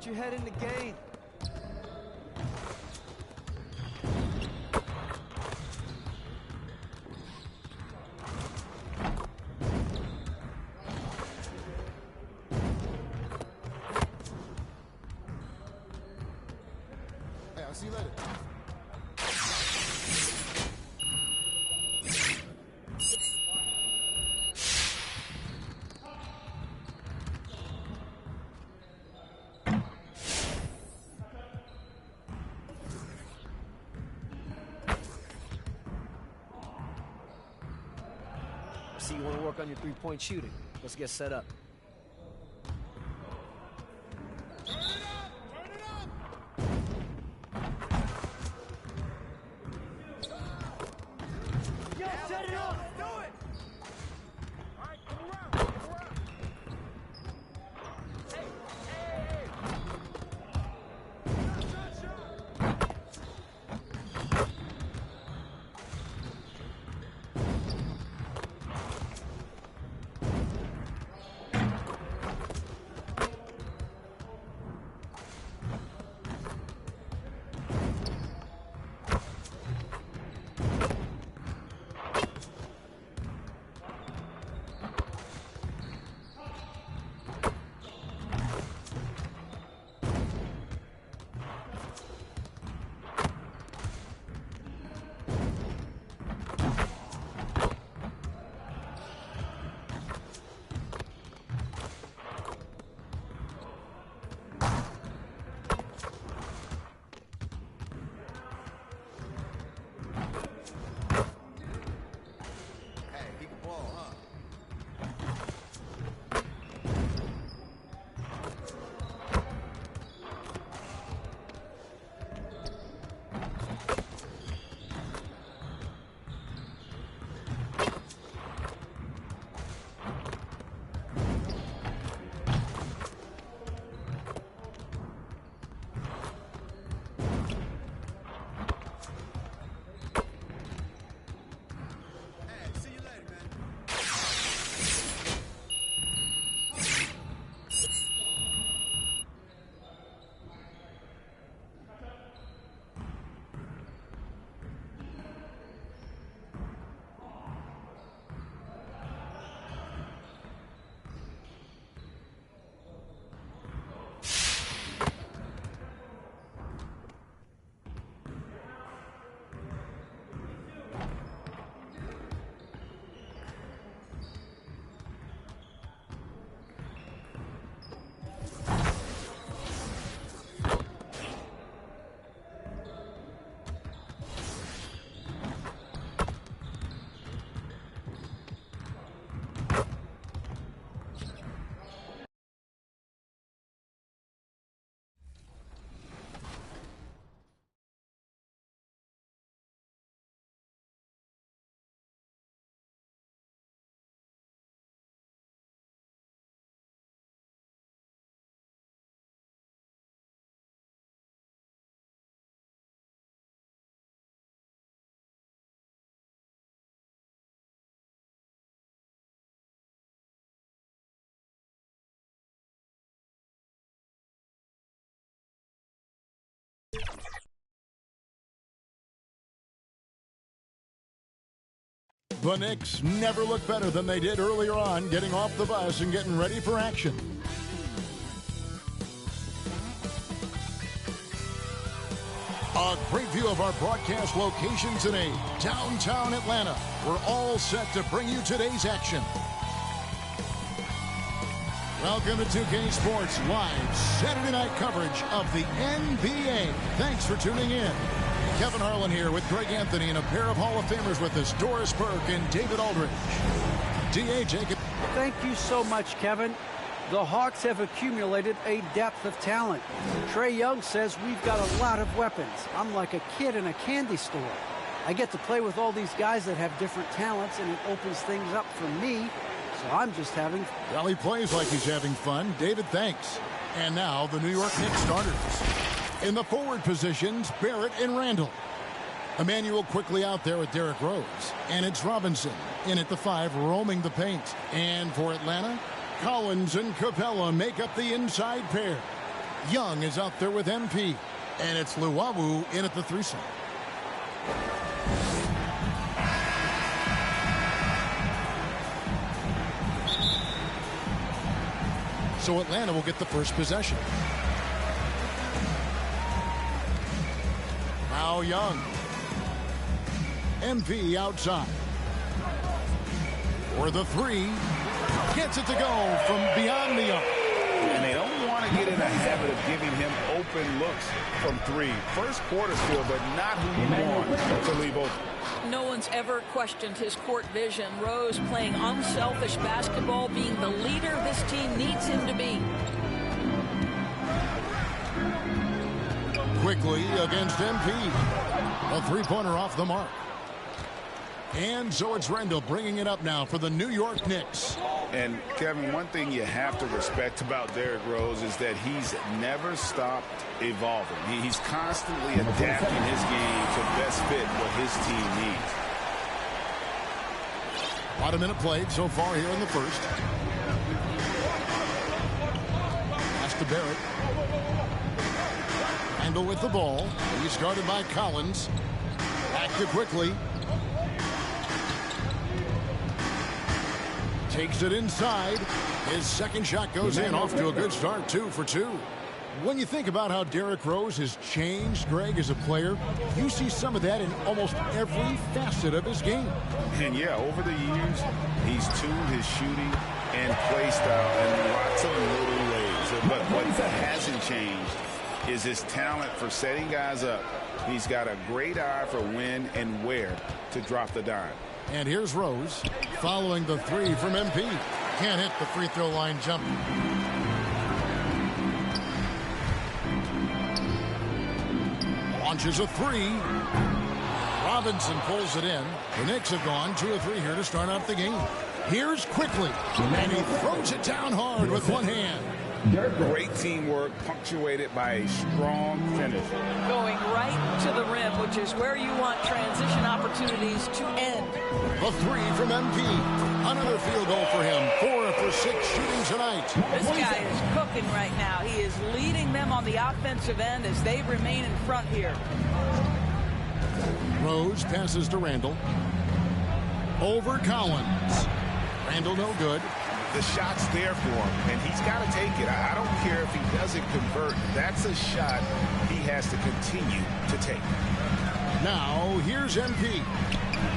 Put your head in the game. Hey, I'll see you later. I see you want to work on your three-point shooting. Let's get set up. The Knicks never look better than they did earlier on, getting off the bus and getting ready for action. A great view of our broadcast location today, downtown Atlanta. We're all set to bring you today's action. Welcome to 2K Sports Live Saturday night coverage of the NBA. Thanks for tuning in. Kevin Harlan here with Greg Anthony and a pair of Hall of Famers with us, Doris Burke and David Aldridge. D.A. Jacob. Thank you so much, Kevin. The Hawks have accumulated a depth of talent. Trae Young says we've got a lot of weapons. I'm like a kid in a candy store. I get to play with all these guys that have different talents, and it opens things up for me, so I'm just having fun. Well, he plays like he's having fun. David, thanks. And now the New York Knicks starters. In the forward positions, Barrett and Randall. Emmanuel quickly out there with Derrick Rose. And it's Robinson in at the 5, roaming the paint. And for Atlanta, Collins and Capella make up the inside pair. Young is out there with MP. And it's Luwawu in at the threesome. So Atlanta will get the first possession. Now Young. MP outside. For the three. Gets it to go from beyond the arc. And they don't want to get in the habit of giving him open looks from three. First quarter still, but not who you want to leave open. No one's ever questioned his court vision. Rose playing unselfish basketball, being the leader this team needs him to be. Quickly against MP. A three-pointer off the mark. And so it's Randall bringing it up now for the New York Knicks. And, Kevin, one thing you have to respect about Derrick Rose is that he's never stopped evolving. He's constantly adapting his game to best fit what his team needs. About a minute played so far here in the first. Pass to Barrett. Randall with the ball. He's guarded by Collins. Back to quickly. Takes it inside. His second shot goes in. Off to a good start. 2 for 2. When you think about how Derrick Rose has changed, Greg, as a player, you see some of that in almost every facet of his game. And, yeah, over the years, he's tuned his shooting and play style in lots of little ways. But what hasn't changed is his talent for setting guys up. He's got a great eye for when and where to drop the dime. And here's Rose following the three from MP. Can't hit the free throw line jump. Launches a three. Robinson pulls it in. The Knicks have gone 2 of 3 here to start out the game. Here's quickly. And he throws it down hard with one hand. Great teamwork punctuated by a strong finish. Going right to the rim, which is where you want transition opportunities to end. A three from MP. Another field goal for him. 4 for 6 shooting tonight. This guy is cooking right now. He is leading them on the offensive end as they remain in front here. Rose passes to Randall. Over Collins. Randall no good. The shot's there for him, and he's got to take it. I don't care if he doesn't convert. That's a shot he has to continue to take. Now, here's MP.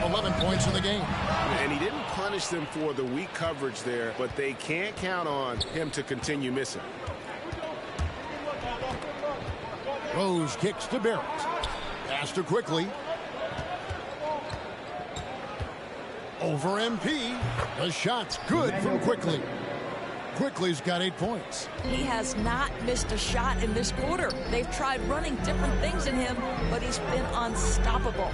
11 points in the game. And he didn't punish them for the weak coverage there, but they can't count on him to continue missing. Rose kicks to Barrett. Pass to quickly. Over MP. The shot's good from Quickly. Quickly's got 8 points. He has not missed a shot in this quarter. They've tried running different things in him, but he's been unstoppable.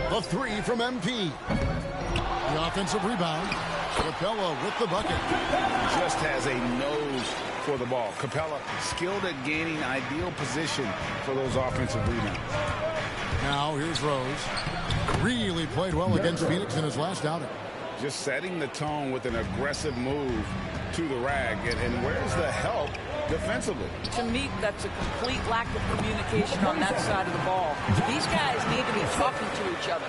The three from MP. The offensive rebound. Capella with the bucket. Just has a nose for the ball. Capella skilled at gaining ideal position for those offensive rebounds. Now here's Rose. Really played well against Phoenix in his last outing. Just setting the tone with an aggressive move to the rack. And where's the help defensively? To me, that's a complete lack of communication on that side of the ball. These guys need to be talking to each other.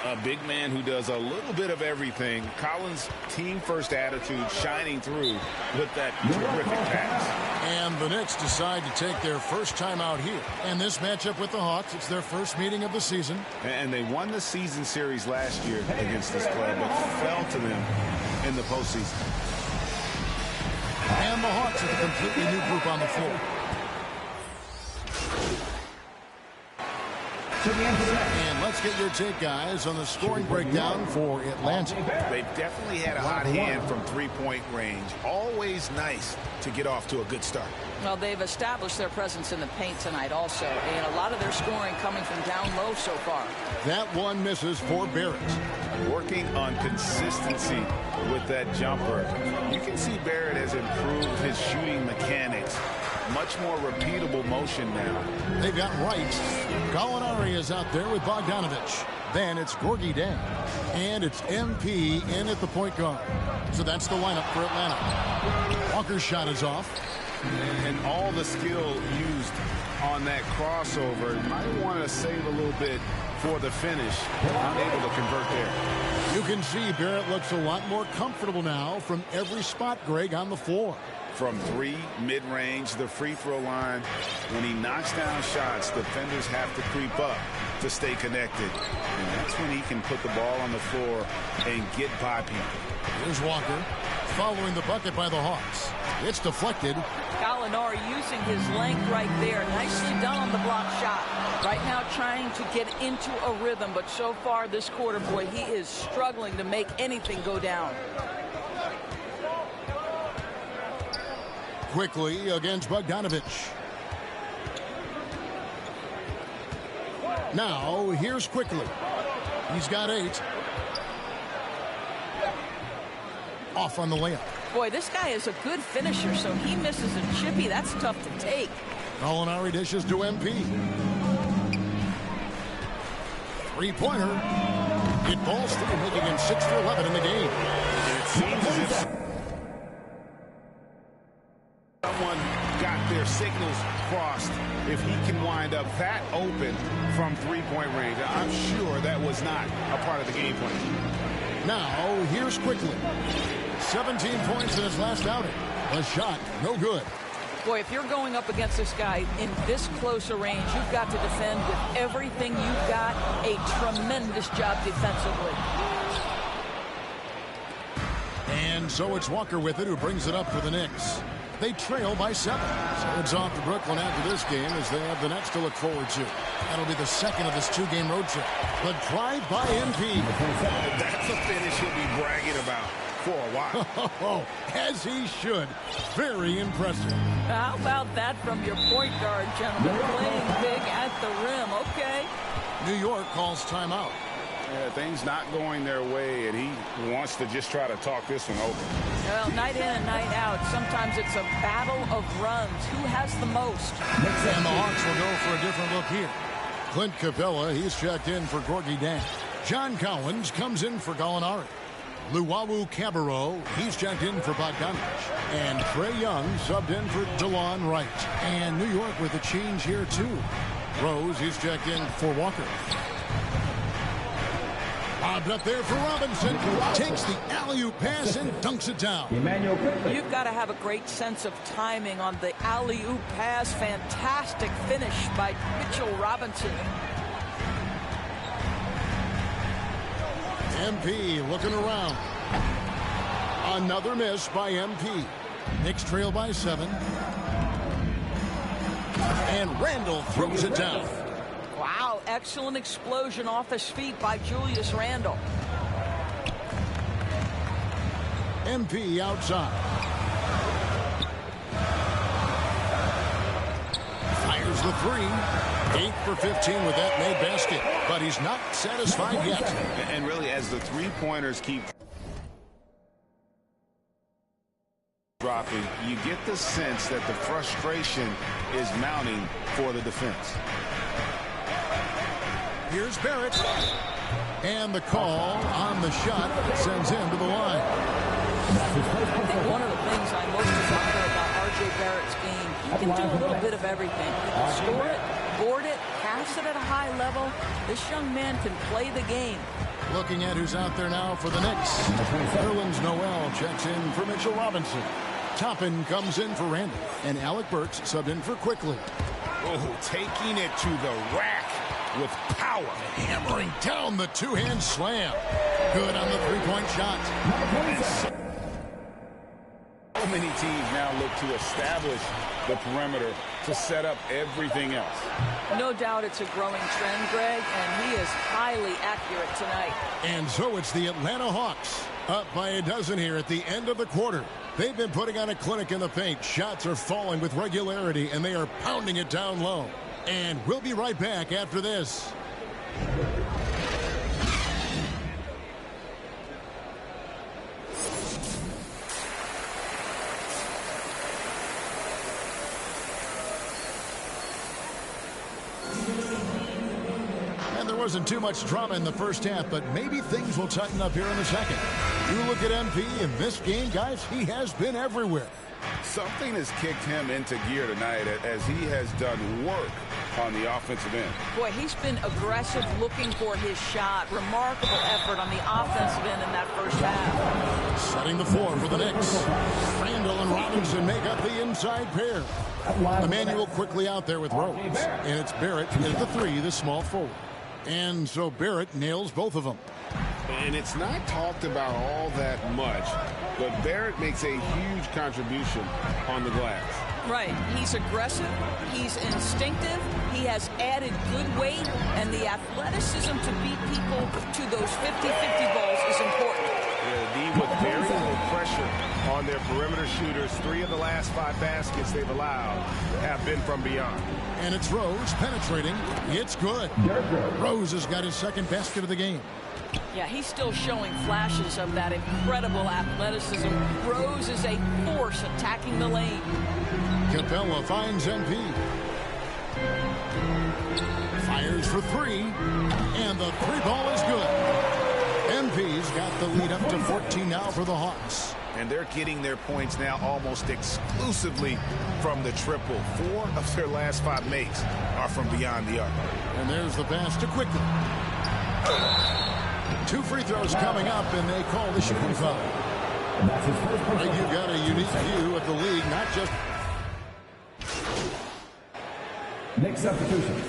A big man who does a little bit of everything. Collins' team-first attitude shining through with that terrific pass. And the Knicks decide to take their first time out here. And this matchup with the Hawks, it's their first meeting of the season. And they won the season series last year against this club, but fell to them in the postseason. And the Hawks have a completely new group on the floor. And let's get your take, guys, on the scoring breakdown for Atlanta. They've definitely had a hot hand from three-point range. Always nice to get off to a good start. Well, they've established their presence in the paint tonight also, and a lot of their scoring coming from down low so far. That one misses for Barrett. Working on consistency with that jumper. You can see Barrett has improved his shooting mechanics. Much more repeatable motion now. They've got Wright. Gallinari is out there with Bogdanovich. Then it's Gorgie Dan. And it's MP in at the point guard. So that's the lineup for Atlanta. Walker's shot is off. And all the skill used on that crossover. You might want to save a little bit for the finish. Unable to convert there. You can see Barrett looks a lot more comfortable now from every spot, Greg, on the floor. From 3, mid-range, the free throw line. When he knocks down shots, defenders have to creep up to stay connected. And that's when he can put the ball on the floor and get by people. Here's Walker following the bucket by the Hawks. It's deflected. Gallinari using his length right there. Nicely done on the block shot. Right now trying to get into a rhythm, but so far this quarter, boy, he is struggling to make anything go down. Quickly against Bogdanovich. Now, here's Quickly. He's got 8. Off on the layup. Boy, this guy is a good finisher, so he misses a chippy. That's tough to take. Gallinari dishes to MP. Three-pointer. It falls through, making him 6 for 11 in the game. It seems as if someone got their signals crossed. If he can wind up that open from three-point range, I'm sure that was not a part of the game plan. Now, here's Quickly. 17 points in his last outing. A shot, no good. Boy, if you're going up against this guy in this close a range, you've got to defend with everything you've got. A tremendous job defensively. And so it's Walker with it, who brings it up for the Knicks. They trail by 7. So it's off to Brooklyn after this game as they have the Nets to look forward to. That'll be the second of this 2-game road trip. The drive by MP. That's a finish he'll be bragging about for a while. As he should. Very impressive. How about that from your point guard, gentlemen? Playing big at the rim. Okay. New York calls timeout. Yeah, things not going their way, and he wants to just try to talk this one over. Well, night in and night out, sometimes it's a battle of runs. Who has the most? And the Hawks will go for a different look here. Clint Capella, he's checked in for Gorgie Dan. John Collins comes in for Gallinari. Luwawu Cabarro, he's checked in for Bogdanovich. And Trae Young subbed in for DeLon Wright. And New York with a change here, too. Rose, he's checked in for Walker. Bobbed up there for Robinson. Takes the alley-oop pass and dunks it down. You've got to have a great sense of timing on the alley-oop pass. Fantastic finish by Mitchell Robinson. MP looking around. Another miss by MP. Knicks trail by 7. And Randall throws it down. Wow, excellent explosion off his feet by Julius Randle. MP outside. Fires the 3. 8 for 15 with that made basket. But he's not satisfied yet. And really, as the three-pointers keep dropping, you get the sense that the frustration is mounting for the defense. Here's Barrett. And the call on the shot sends him to the line. I think one of the things I most admire about R.J. Barrett's game, he can do a little bit of everything. He can score it, board it, pass it at a high level. This young man can play the game. Looking at who's out there now for the Knicks. Nerlens Noel checks in for Mitchell Robinson. Toppin comes in for Randall. And Alec Burks subbed in for Quickly. Oh, taking it to the rack with power. Hammering down the two-hand slam. Good on the three-point shot. So many teams now look to establish the perimeter to set up everything else. No doubt it's a growing trend, Greg, and he is highly accurate tonight. And so it's the Atlanta Hawks up by a dozen here at the end of the quarter. They've been putting on a clinic in the paint. Shots are falling with regularity, and they are pounding it down low. And we'll be right back after this. And there wasn't too much drama in the first half, but maybe things will tighten up here in the second. You look at MP in this game, guys, he has been everywhere. Something has kicked him into gear tonight as he has done work on the offensive end. Boy, he's been aggressive looking for his shot. Remarkable effort on the offensive end in that first half. Setting the floor for the Knicks. Randall and Robinson make up the inside pair. Emmanuel quickly out there with Rose. And it's Barrett at the three, the small forward. And so Barrett nails both of them. And it's not talked about all that much, but Barrett makes a huge contribution on the glass. Right. He's aggressive. He's instinctive. He has added good weight. And the athleticism to beat people to those 50-50 balls is important. Yeah, D with very low pressure on their perimeter shooters. 3 of the last 5 baskets they've allowed have been from beyond. And it's Rose penetrating. It's good. Rose has got his second basket of the game. Yeah, he's still showing flashes of that incredible athleticism. Rose is a force attacking the lane. Capella finds MP. Fires for 3. And the 3 ball is good. MP's got the lead up to 14 now for the Hawks. And they're getting their points now almost exclusively from the triple. 4 of their last 5 makes are from beyond the arc. And there's the pass to Quickly. 2 free throws coming up, and they call the shooting foul. Greg, you've got a unique view of the league, not just... Next substitution.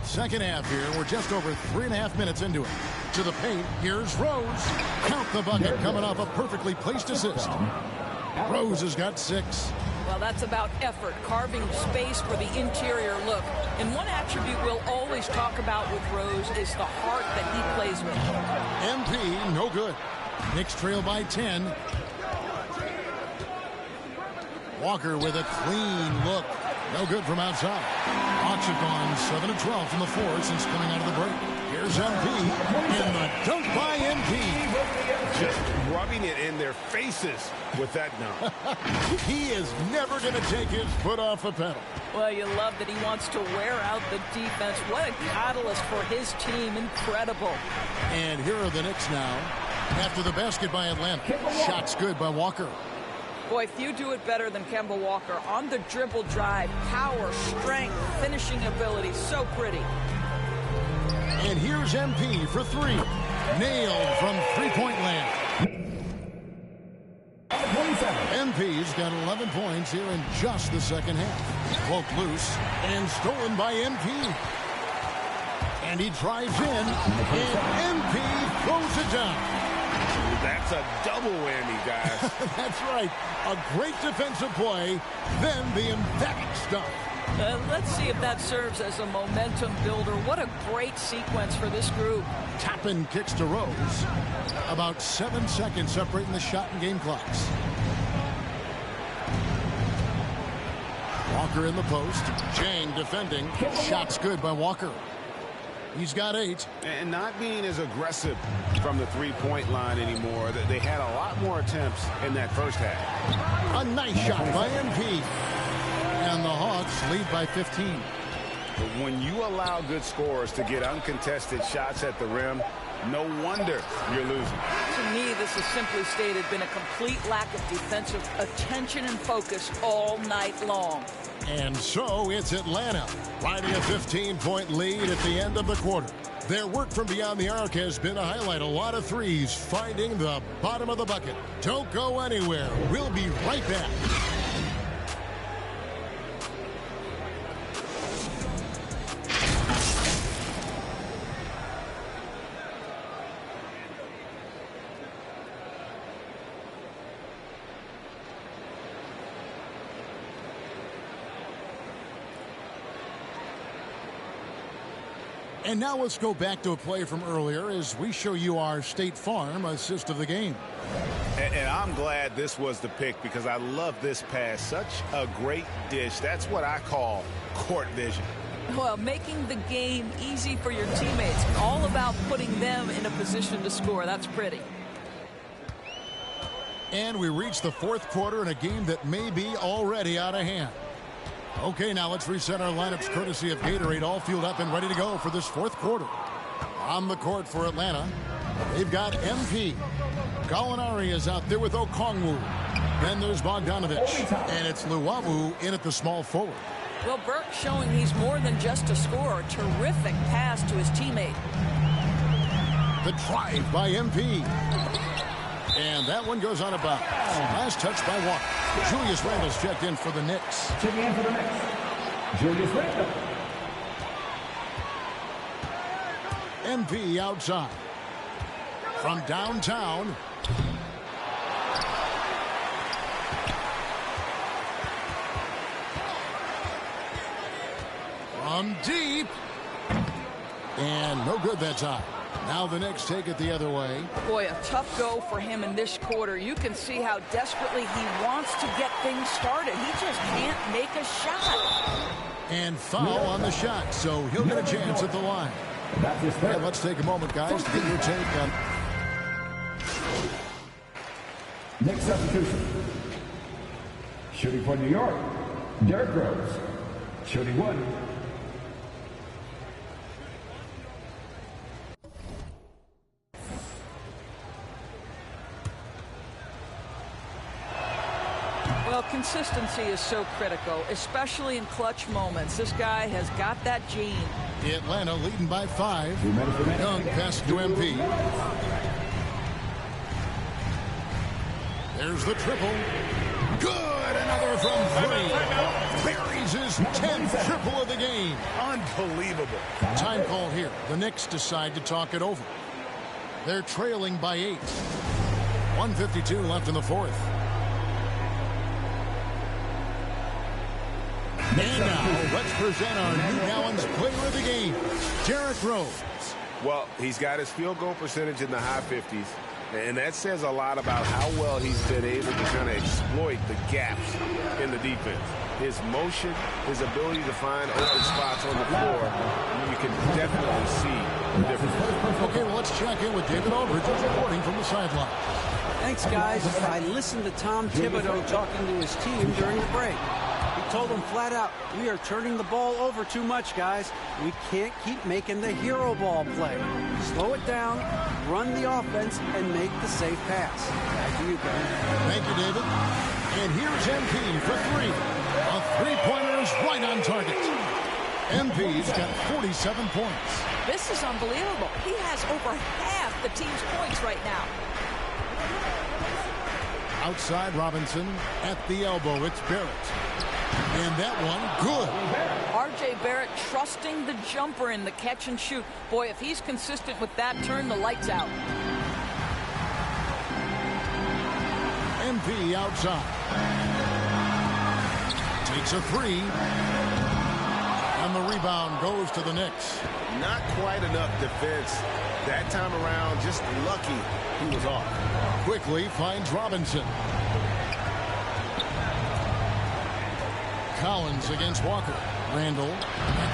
Second half here. We're just over 3.5 minutes into it. To the paint. Here's Rose. Count the bucket coming off a perfectly placed assist. Rose has got 6. Well, that's about effort, carving space for the interior look. And one attribute we'll always talk about with Rose is the heart that he plays with. MP, no good. Knicks trail by 10. Walker with a clean look. No good from outside. Hawks have gone 7 of 12 from the floor since coming out of the break. Here's MP. And the dunk by MP. Just rubbing it in their faces with that dunk. He is never going to take his foot off the pedal. Well, you love that he wants to wear out the defense. What a catalyst for his team. Incredible. And here are the Knicks now. After the basket by Atlanta. Shots good by Walker. Boy, few do it better than Kemba Walker. On the dribble drive, power, strength, finishing ability. So pretty. And here's MP for 3. Nailed from three-point land. MP's got 11 points here in just the second half. Poked loose and stolen by MP. And he drives in, and MP throws it down. That's a double whammy, guys. That's right. A great defensive play, then the emphatic stuff. Let's see if that serves as a momentum builder. What a great sequence for this group. Toppin kicks to Rose. About 7 seconds separating the shot and game clocks. Walker in the post. Jang defending. Shots good by Walker. He's got 8. And not being as aggressive from the three-point line anymore. They had a lot more attempts in that first half. A nice shot by MP. And the Hawks lead by 15. But when you allow good scorers to get uncontested shots at the rim, no wonder you're losing. To me, this has simply stated been a complete lack of defensive attention and focus all night long. And so it's Atlanta riding a 15-point lead at the end of the quarter. Their work from beyond the arc has been a highlight. A lot of threes finding the bottom of the bucket. Don't go anywhere. We'll be right back. And now let's go back to a play from earlier as we show you our State Farm assist of the game. And I'm glad this was the pick because I love this pass. Such a great dish. That's what I call court vision. Well, making the game easy for your teammates. All about putting them in a position to score. That's pretty. And we reach the fourth quarter in a game that may be already out of hand. Okay, now let's reset our lineups courtesy of Gatorade, all fueled up and ready to go for this fourth quarter. On the court for Atlanta, they've got MP. Gallinari is out there with Okongwu. Then there's Bogdanovich. And it's Luwawu in at the small forward. Well, Burke showing he's more than just a scorer. Terrific pass to his teammate. The drive by MP. And that one goes on a bounce. Last touch by Walker. Julius Randle's checked in for the Knicks. Checking in for the Knicks, Julius Randle. MP outside. From downtown. From deep. And no good that time. Now the Knicks take it the other way. Boy, a tough go for him in this quarter. You can see how desperately he wants to get things started. He just can't make a shot. And foul on the shot, so he'll get a chance at the line. Yeah, let's take a moment, guys, to get your take on. Next substitution. Shooting for New York, Derrick Rose. Shooting one. Well, consistency is so critical, especially in clutch moments. This guy has got that gene. Atlanta leading by 5. Young pass to MP. There's the triple. Good! Another from 3. Buries his 10th triple of the game. Unbelievable. Time call here. The Knicks decide to talk it over. They're trailing by 8. 1:52 left in the fourth. And now, let's present our New Balance player of the game, Derrick Rose. Well, he's got his field goal percentage in the high 50s, and that says a lot about how well he's been able to kind of exploit the gaps in the defense. His motion, his ability to find open spots on the floor, you can definitely see the difference. Okay, well, let's check in with David Aldridge, who's reporting from the sideline. Thanks, guys. I listened to Tom Thibodeau talking to his team during the break. He told them flat out, we are turning the ball over too much, guys. We can't keep making the hero ball play. Slow it down, run the offense, and make the safe pass. Back to you, guys. Thank you, David. And here's MP for 3. A three-pointer is right on target. MP's got 47 points. This is unbelievable. He has over half the team's points right now. Outside Robinson, at the elbow, it's Barrett. And that one, good. R.J. Barrett trusting the jumper in the catch and shoot. Boy, if he's consistent with that, turn the lights out. MP outside. Takes a 3. And the rebound goes to the Knicks. Not quite enough defense that time around. Just lucky he was off. Quickly finds Robinson. Collins against Walker. Randle.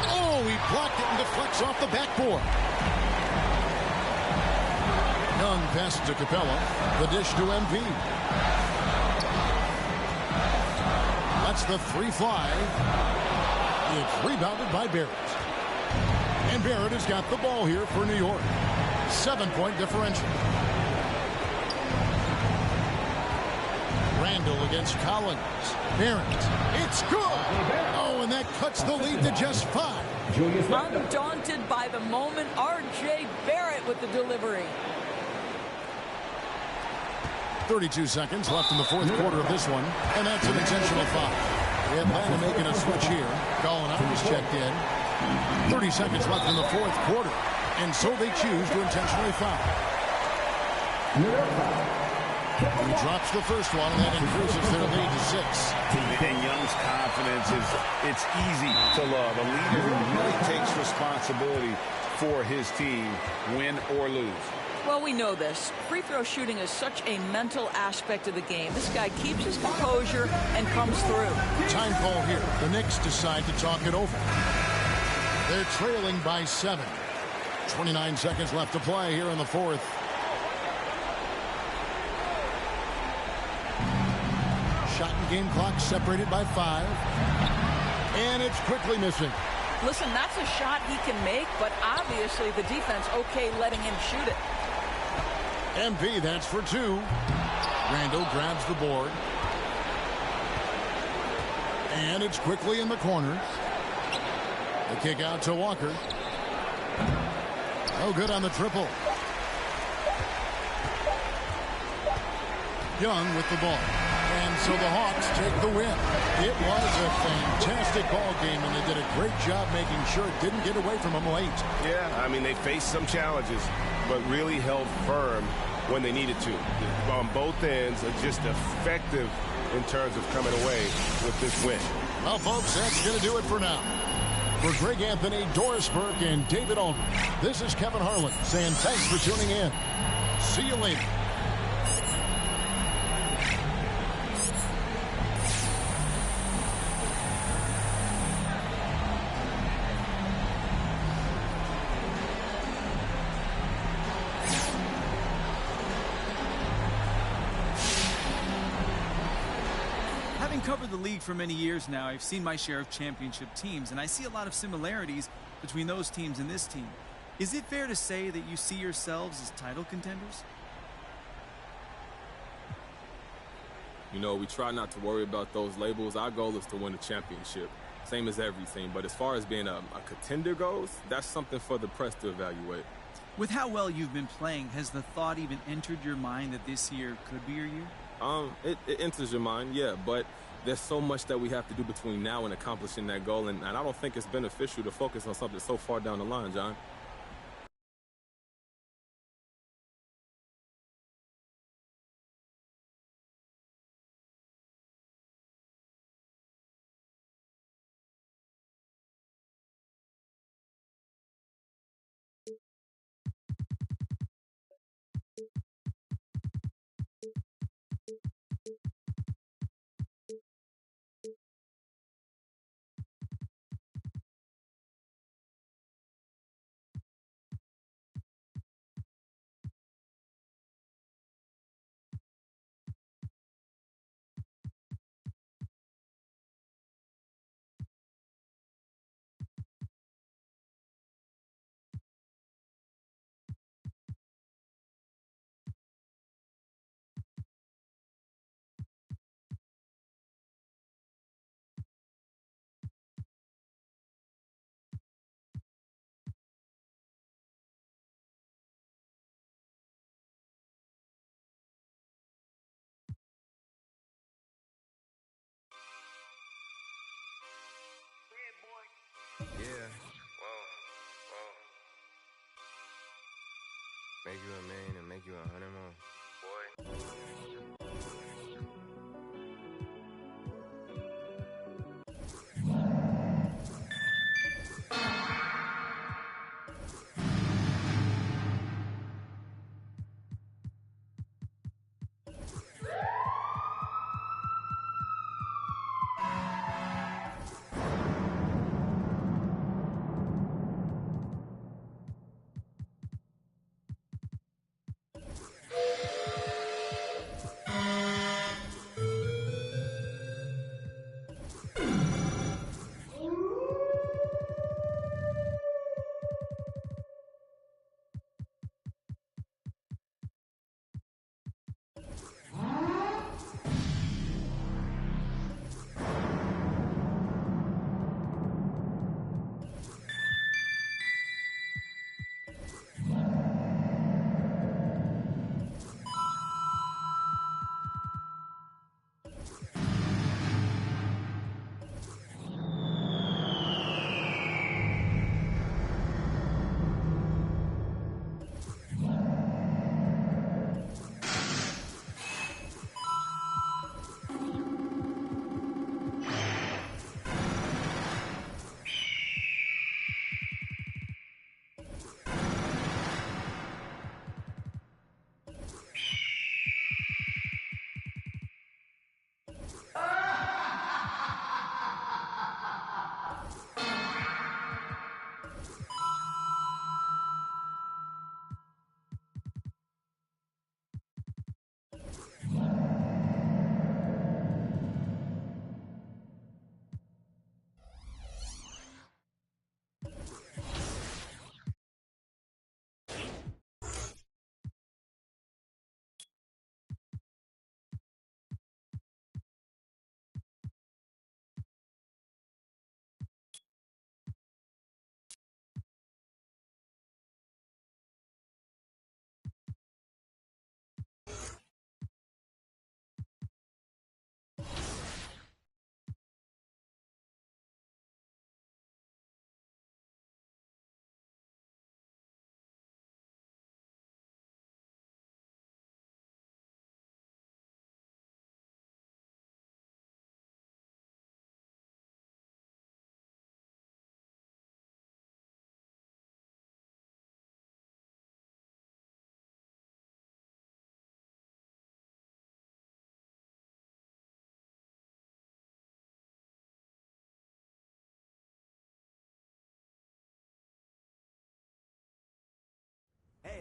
Oh, he blocked it and deflects off the backboard. Young passes to Capella. The dish to MP. That's the 3 fly. It's rebounded by Barrett. And Barrett has got the ball here for New York. 7-point differential. Randle against Collins. Barrett. It's good. Oh, and that cuts the lead to just 5. Undaunted by the moment, R.J. Barrett with the delivery. 32 seconds left in the fourth quarter of this one, and that's an intentional foul. Atlanta making a switch here. Gallinari's checked in. 30 seconds left in the fourth quarter, and so they choose to intentionally foul. He drops the first one, and that increases their lead to 6. And Young's confidence it's easy to love. A leader who really takes responsibility for his team, win or lose. Well, we know this. Free throw shooting is such a mental aspect of the game. This guy keeps his composure and comes through. Time call here. The Knicks decide to talk it over. They're trailing by 7. 29 seconds left to play here in the fourth. Shot and game clock separated by 5. And it's quickly missing. Listen, that's a shot he can make, but obviously the defense okay letting him shoot it. MP, that's for two. Randall grabs the board. And it's quickly in the corners. The kick out to Walker. Oh, good on the triple. Young with the ball. And so the Hawks take the win. It was a fantastic ball game, and they did a great job making sure it didn't get away from them late. Yeah, I mean, they faced some challenges, but really held firm when they needed to. On both ends, are just effective in terms of coming away with this win. Well, folks, that's going to do it for now. For Greg Anthony, Doris Burke, and David Aldridge, this is Kevin Harlan saying thanks for tuning in. See you later. Covered the league for many years now. I've seen my share of championship teams, and I see a lot of similarities between those teams and this team. Is it fair to say that you see yourselves as title contenders? You know, we try not to worry about those labels. Our goal is to win a championship, same as everything. But as far as being a contender goes, that's something for the press to evaluate. With how well you've been playing, has the thought even entered your mind that this year could be your year? It enters your mind, yeah, but there's so much that we have to do between now and accomplishing that goal, and I don't think it's beneficial to focus on something so far down the line, John. Yeah, make you a man and make you 100 more.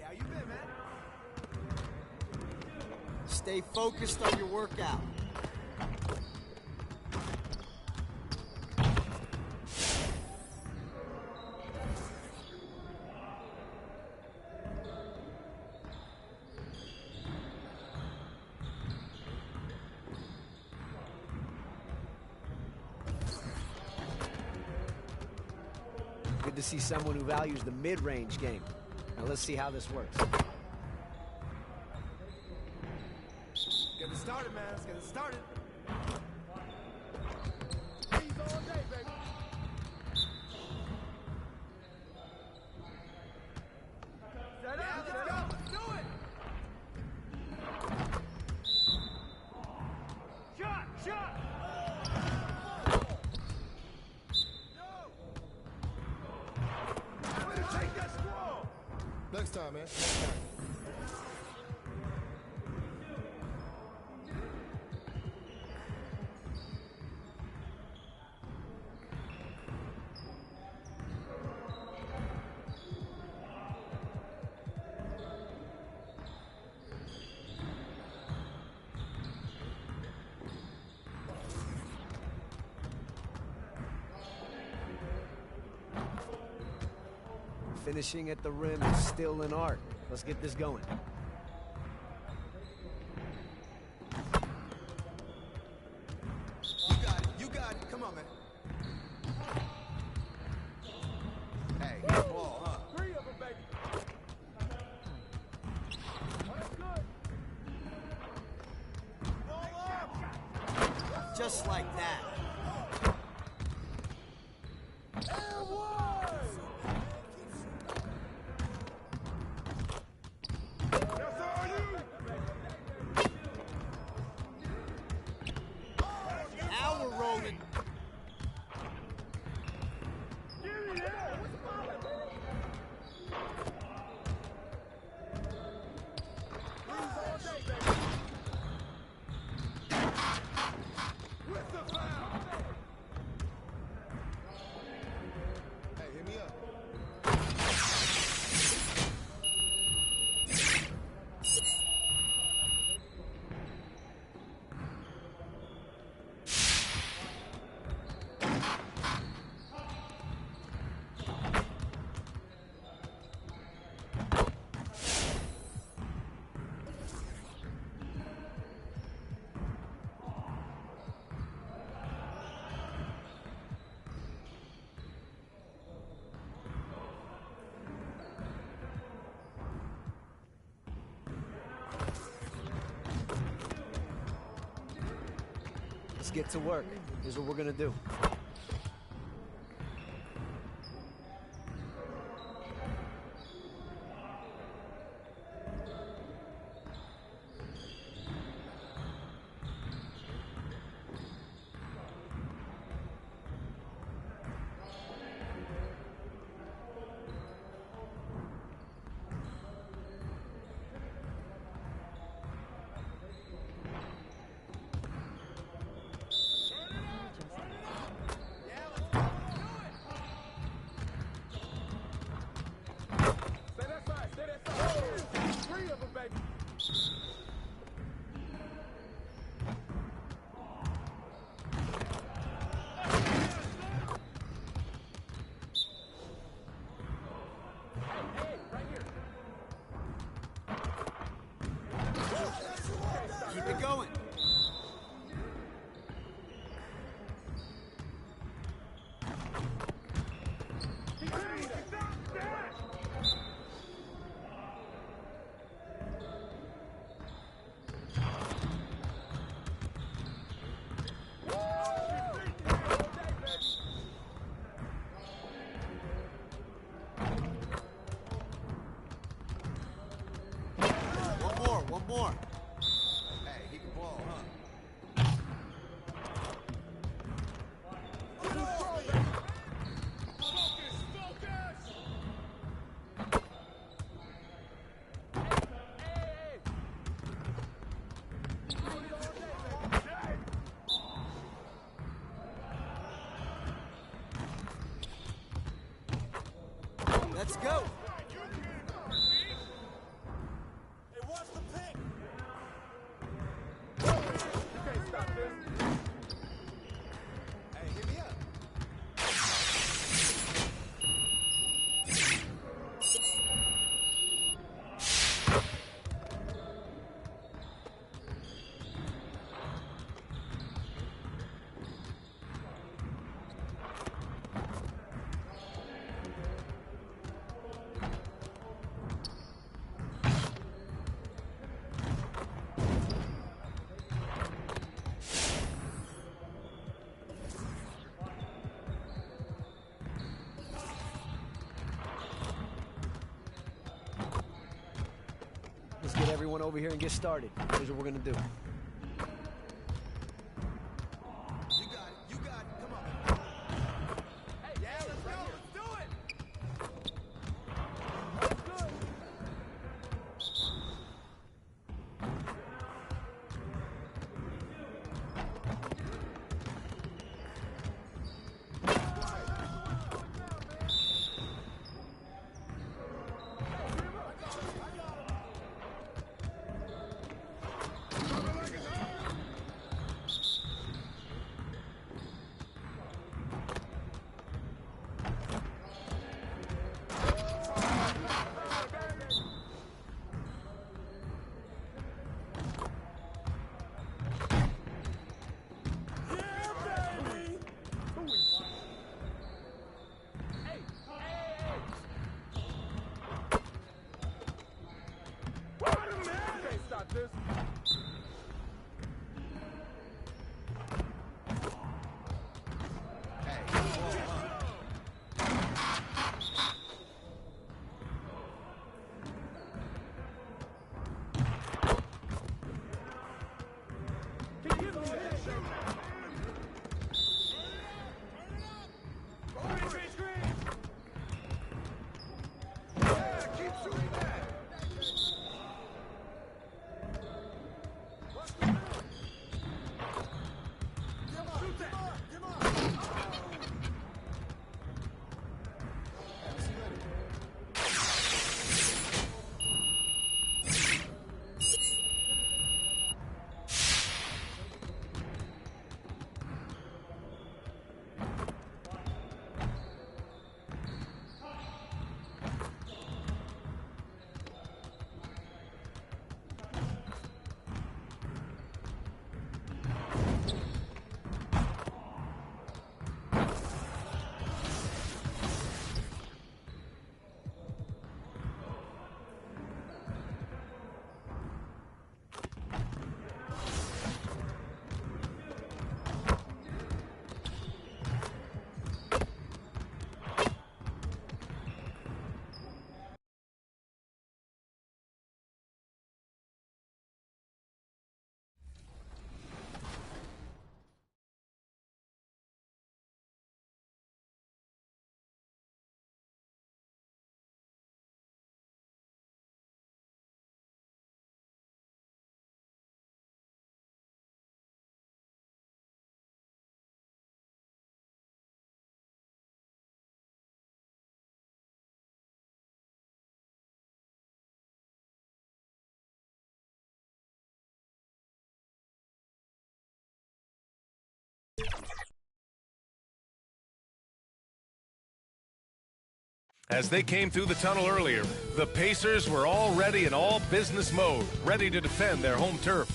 how you been, man? Stay focused on your workout. Good to see someone who values the mid-range game. Now let's see how this works. Get it started, man. Let's get it started. All day, baby. Set up, let's go. Let's do it. Shot. Way to take that squall. Next time, man. Next time. Finishing at the rim is still an art. Let's get this going. You got it. Come on, man. Hey, good ball, huh? 3 of them, baby. That's good. Just like that. Now we're rolling. With the foul. Hey, hit me up. Let's get to work. Here's what we're gonna do. Keep it going. One more. Hey, he can ball, huh? Let's go. everyone over here and get started. Here's what we're going to do. As they came through the tunnel earlier, the Pacers were already in all business mode, ready to defend their home turf.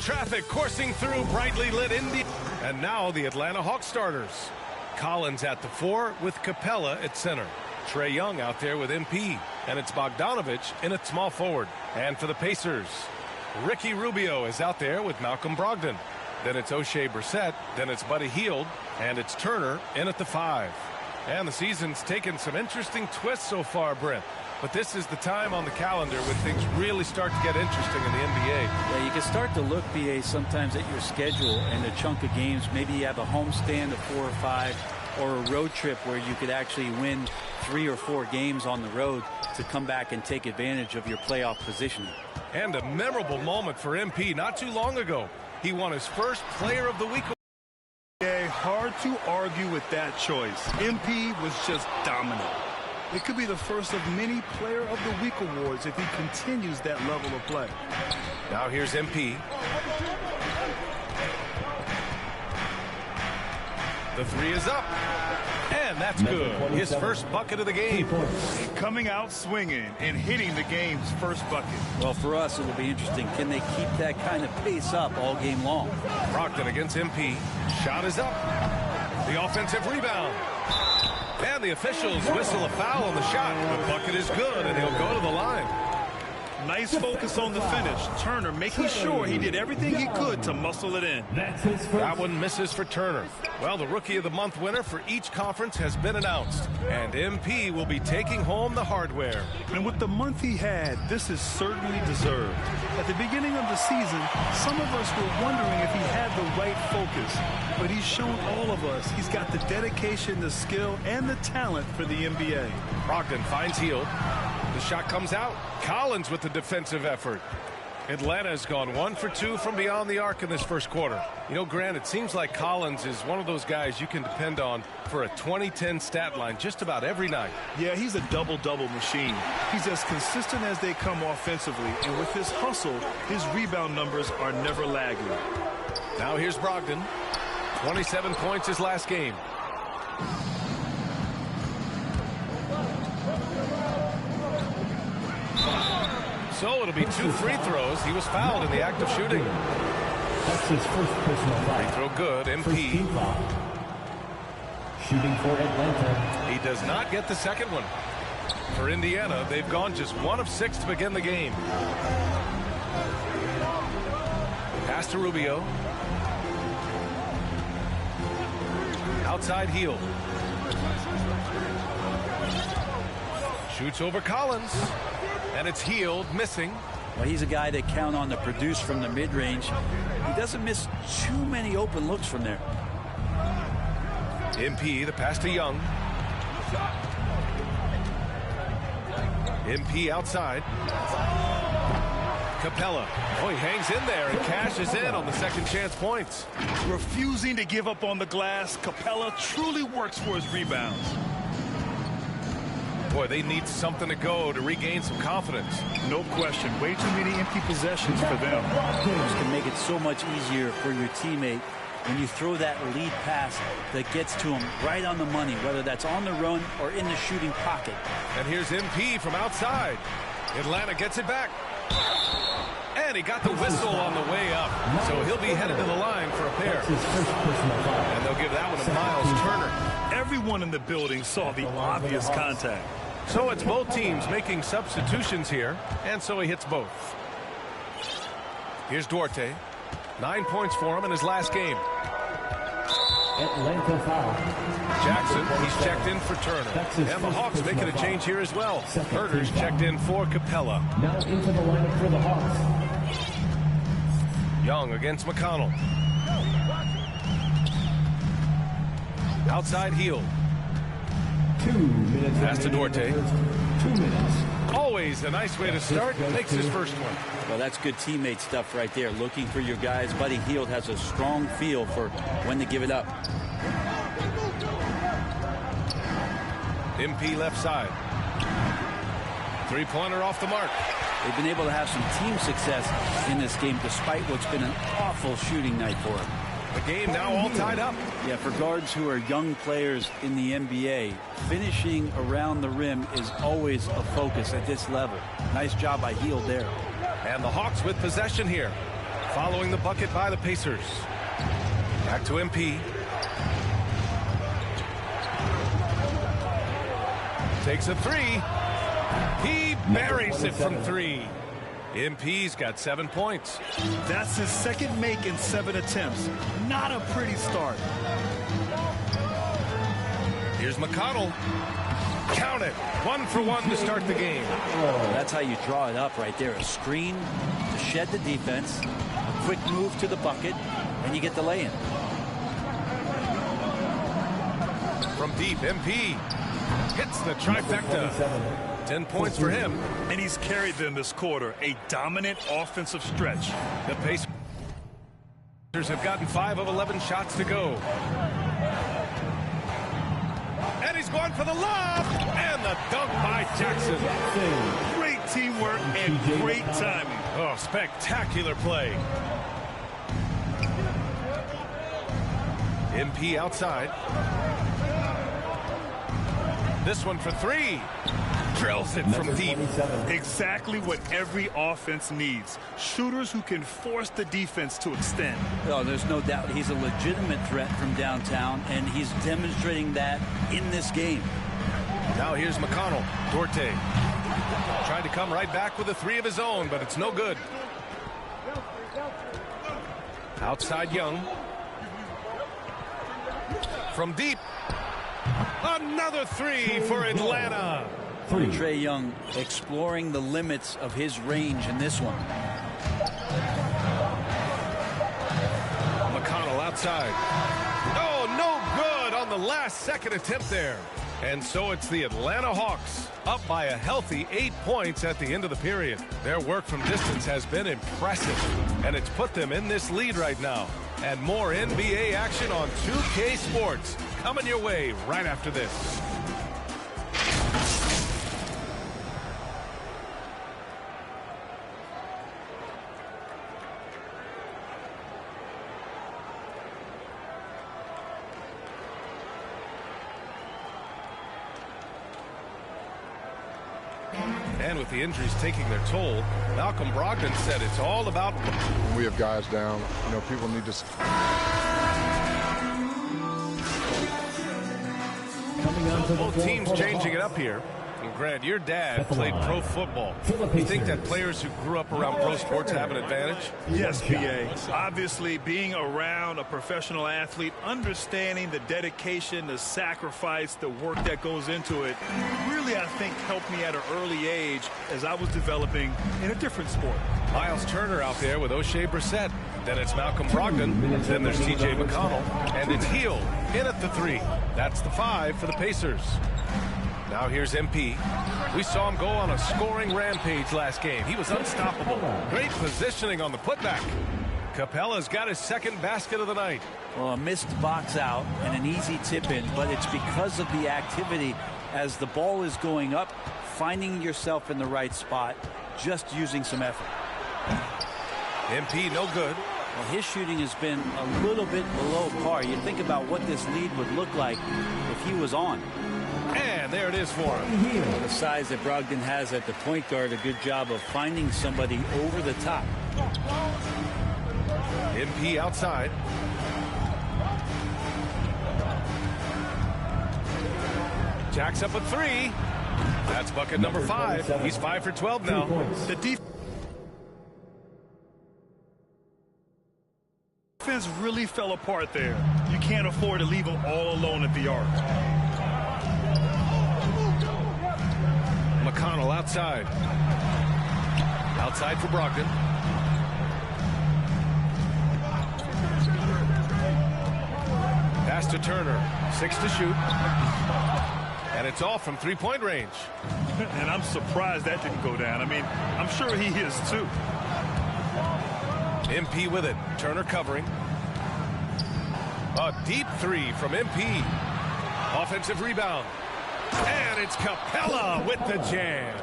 Traffic coursing through brightly lit Indy. And now the Atlanta Hawks starters. Collins at the 4 with Capella at center. Trae Young out there with MP. And it's Bogdanovich in at small forward. And for the Pacers, Ricky Rubio is out there with Malcolm Brogdon. Then it's O'Shea Brissett. Then it's Buddy Hield. And it's Turner in at the 5. And the season's taken some interesting twists so far, Brent. But this is the time on the calendar when things really start to get interesting in the NBA. Yeah, you can start to look, BA, sometimes at your schedule and a chunk of games. Maybe you have a homestand of 4 or 5 or a road trip where you could actually win 3 or 4 games on the road to come back and take advantage of your playoff positioning. And a memorable moment for MP not too long ago. He won his first Player of the Week. Hard to argue with that choice. MP was just dominant. It could be the first of many Player of the Week awards if he continues that level of play. Now here's MP. The 3 is up. And that's good. His first bucket of the game. Coming out swinging and hitting the game's first bucket. Well, for us, it will be interesting. Can they keep that kind of pace up all game long? Brogdon against MP. Shot is up. The offensive rebound. And the officials whistle a foul on the shot. The bucket is good, and he'll go to the line. Nice focus on the finish. Turner making sure he did everything he could to muscle it in. That one misses for Turner. Well, the Rookie of the Month winner for each conference has been announced, and MP will be taking home the hardware. And with the month he had, this is certainly deserved. At the beginning of the season, some of us were wondering if he had the right focus, but he's shown all of us he's got the dedication, the skill, and the talent for the NBA. Brogdon finds Hield. The shot comes out. Collins with the defensive effort. Atlanta has gone 1 for 2 from beyond the arc in this first quarter. You know, Grant, it seems like Collins is one of those guys you can depend on for a 20-10 stat line just about every night. Yeah, he's a double-double machine. He's as consistent as they come offensively, and with his hustle, his rebound numbers are never lagging. Now here's Brogdon. 27 points his last game. So it'll be 2 free throws. He was fouled in the act of shooting. That's his first personal foul. Free throw good. MP. Shooting for Atlanta. He does not get the second one. For Indiana, they've gone just 1 of 6 to begin the game. Pass to Rubio. Outside Hield. Shoots over Collins. And it's Hield missing. Well, he's a guy they count on to produce from the mid-range. He doesn't miss too many open looks from there. MP, the pass to Young. MP outside. Capella. Oh, he hangs in there and cashes in on the second chance points. Refusing to give up on the glass, Capella truly works for his rebounds. Boy, they need something to go to regain some confidence. No question. Way too many empty possessions for them. This can make it so much easier for your teammate when you throw that lead pass that gets to him right on the money, whether that's on the run or in the shooting pocket. And here's MP from outside. Atlanta gets it back. And he got the whistle on the way up. So he'll be headed to the line for a pair. And they'll give that one to Miles Turner. Everyone in the building saw the obvious contact. So it's both teams making substitutions here, and so he hits both. Here's Duarte. 9 points for him in his last game. Atlanta foul. Jackson, he's checked in for Turner. And the Hawks making a change here as well. Herter's checked in for Capella. Now into the lineup for the Hawks. Young against McConnell. Outside Hield. 2 minutes. Pass to Duarte. 2 minutes. Always a nice way to start. Makes his first one. Well, that's good teammate stuff right there. Looking for your guys. Buddy Hield has a strong feel for when to give it up. MP left side. Three-pointer off the mark. They've been able to have some team success in this game despite what's been an awful shooting night for them. The game now all tied up. Yeah, for guards who are young players in the NBA, finishing around the rim is always a focus at this level. Nice job by Hield there. And the Hawks with possession here, following the bucket by the Pacers. Back to MP. Takes a three. He buries it from 3. MP's got 7 points. That's his second make in 7 attempts. Not a pretty start. Here's McConnell. Count it. 1 for 1 to start the game. Oh, that's how you draw it up right there. A screen to shed the defense, a quick move to the bucket, and you get the lay-in. From deep, MP hits the trifecta. 10 points for him. And he's carried them this quarter. A dominant offensive stretch. The Pacers have gotten 5 of 11 shots to go. And he's going for the lob. And the dunk by Jackson. Great teamwork and great timing. Oh, spectacular play. MP outside. This one for 3. Drills it from deep. Exactly what every offense needs. Shooters who can force the defense to extend. Oh, there's no doubt he's a legitimate threat from downtown, and he's demonstrating that in this game. Now here's McConnell. Duarte Tried to come right back with a three of his own, but it's no good. Outside Young. From deep. Another three for Atlanta. Trae Young exploring the limits of his range in this one. McConnell outside. Oh, no good on the last second attempt there. And so it's the Atlanta Hawks up by a healthy 8 points at the end of the period. Their work from distance has been impressive, and it's put them in this lead right now. And more NBA action on 2K Sports coming your way right after this. And with the injuries taking their toll, Malcolm Brogdon said it's all about when we have guys down, you know, people need to. Both teams changing it up here. And Grant, your dad played pro football. You think that players who grew up around pro sports have an advantage? Yes, PA. Obviously, being around a professional athlete, understanding the dedication, the sacrifice, the work that goes into it, really, I think, helped me at an early age as I was developing in a different sport. Miles Turner out there with O'Shea Brissett. Then it's Malcolm Brogdon. Then there's T.J. McConnell. And it's Hill in at the three. That's the 5 for the Pacers. Now here's MP. We saw him go on a scoring rampage last game. He was unstoppable. Great positioning on the putback. Capella's got his second basket of the night. Well, a missed box out and an easy tip in, but it's because of the activity as the ball is going up, finding yourself in the right spot, just using some effort. MP no good. Well, his shooting has been a little bit below par. You think about what this lead would look like if he was on. And there it is for him. Well, the size that Brogdon has at the point guard, a good job of finding somebody over the top. MP outside. Jacks up a three. That's bucket number 5. He's 5 for 12 now. The defense really fell apart there. You can't afford to leave him all alone at the arc. McConnell outside. Outside for Brogdon. Pass to Turner. 6 to shoot. And it's all from three-point range. And I'm surprised that didn't go down. I mean, I'm sure he is too. MP with it. Turner covering. A deep 3 from MP. Offensive rebound. And it's Capella with the jam.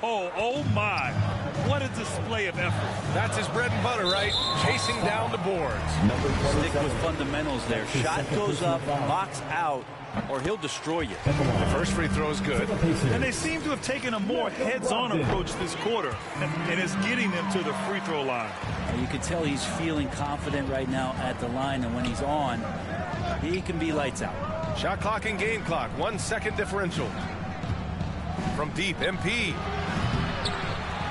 Oh my. What a display of effort. That's his bread and butter, right? Chasing down the boards. Stick with fundamentals there. Shot goes up, box out, or he'll destroy you. The first free throw is good. And they seem to have taken a more heads-on approach this quarter, and it's getting them to the free throw line. You can tell he's feeling confident right now at the line, and when he's on, he can be lights out. Shot clock and game clock, 1 second differential. From deep, MP.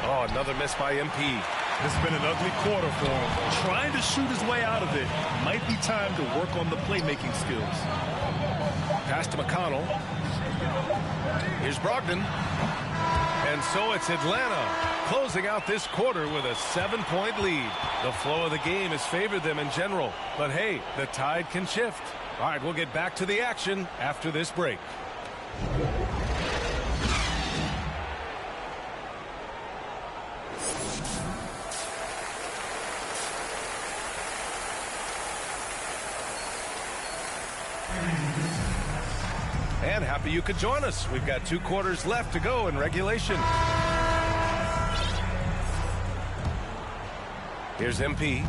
Oh, another miss by MP. It's been an ugly quarter for him. Trying to shoot his way out of it. Might be time to work on the playmaking skills. Pass to McConnell. Here's Brogdon. And so it's Atlanta closing out this quarter with a 7-point lead. The flow of the game has favored them in general. But hey, the tide can shift. All right, we'll get back to the action after this break. And happy you could join us. We've got 2 quarters left to go in regulation. Here's MP.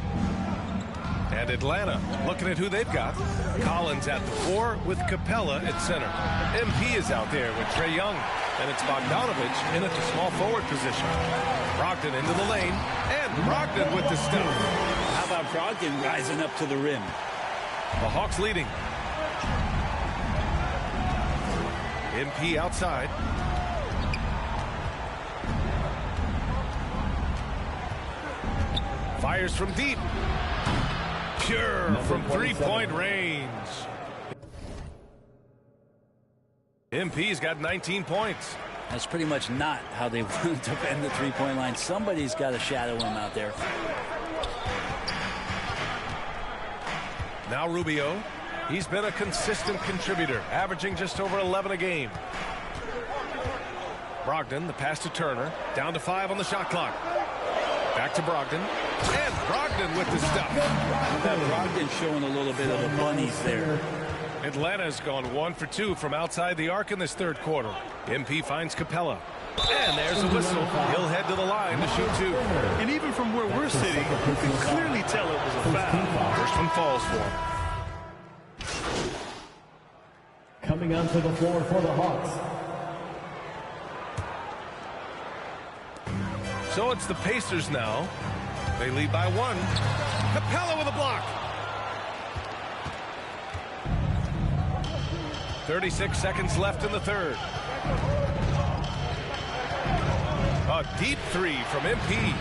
And Atlanta looking at who they've got. Collins at the 4 with Capella at center. MP is out there with Trae Young. And it's Bogdanovich in at the small forward position. Brogdon into the lane. And Brogdon with the step. How about Brogdon rising up to the rim? The Hawks leading. MP outside. Fires from deep. Pure from three-point range. MP's got 19 points. That's pretty much not how they want to defend the three-point line. Somebody's got to shadow him out there. Now Rubio. He's been a consistent contributor, averaging just over 11 a game. Brogdon, the pass to Turner. Down to 5 on the shot clock. Back to Brogdon. And Brogdon with the stuff. Brogdon showing a little bit of the bunnies there. Atlanta's gone 1 for 2 from outside the arc in this third quarter. MP finds Capella. And there's a whistle. He'll head to the line to shoot 2. And even from where we're sitting, you can clearly tell it was a foul. First one falls for him. Coming onto the floor for the Hawks. So it's the Pacers now. They lead by 1. Capella with a block. 36 seconds left in the third. A deep 3 from MP.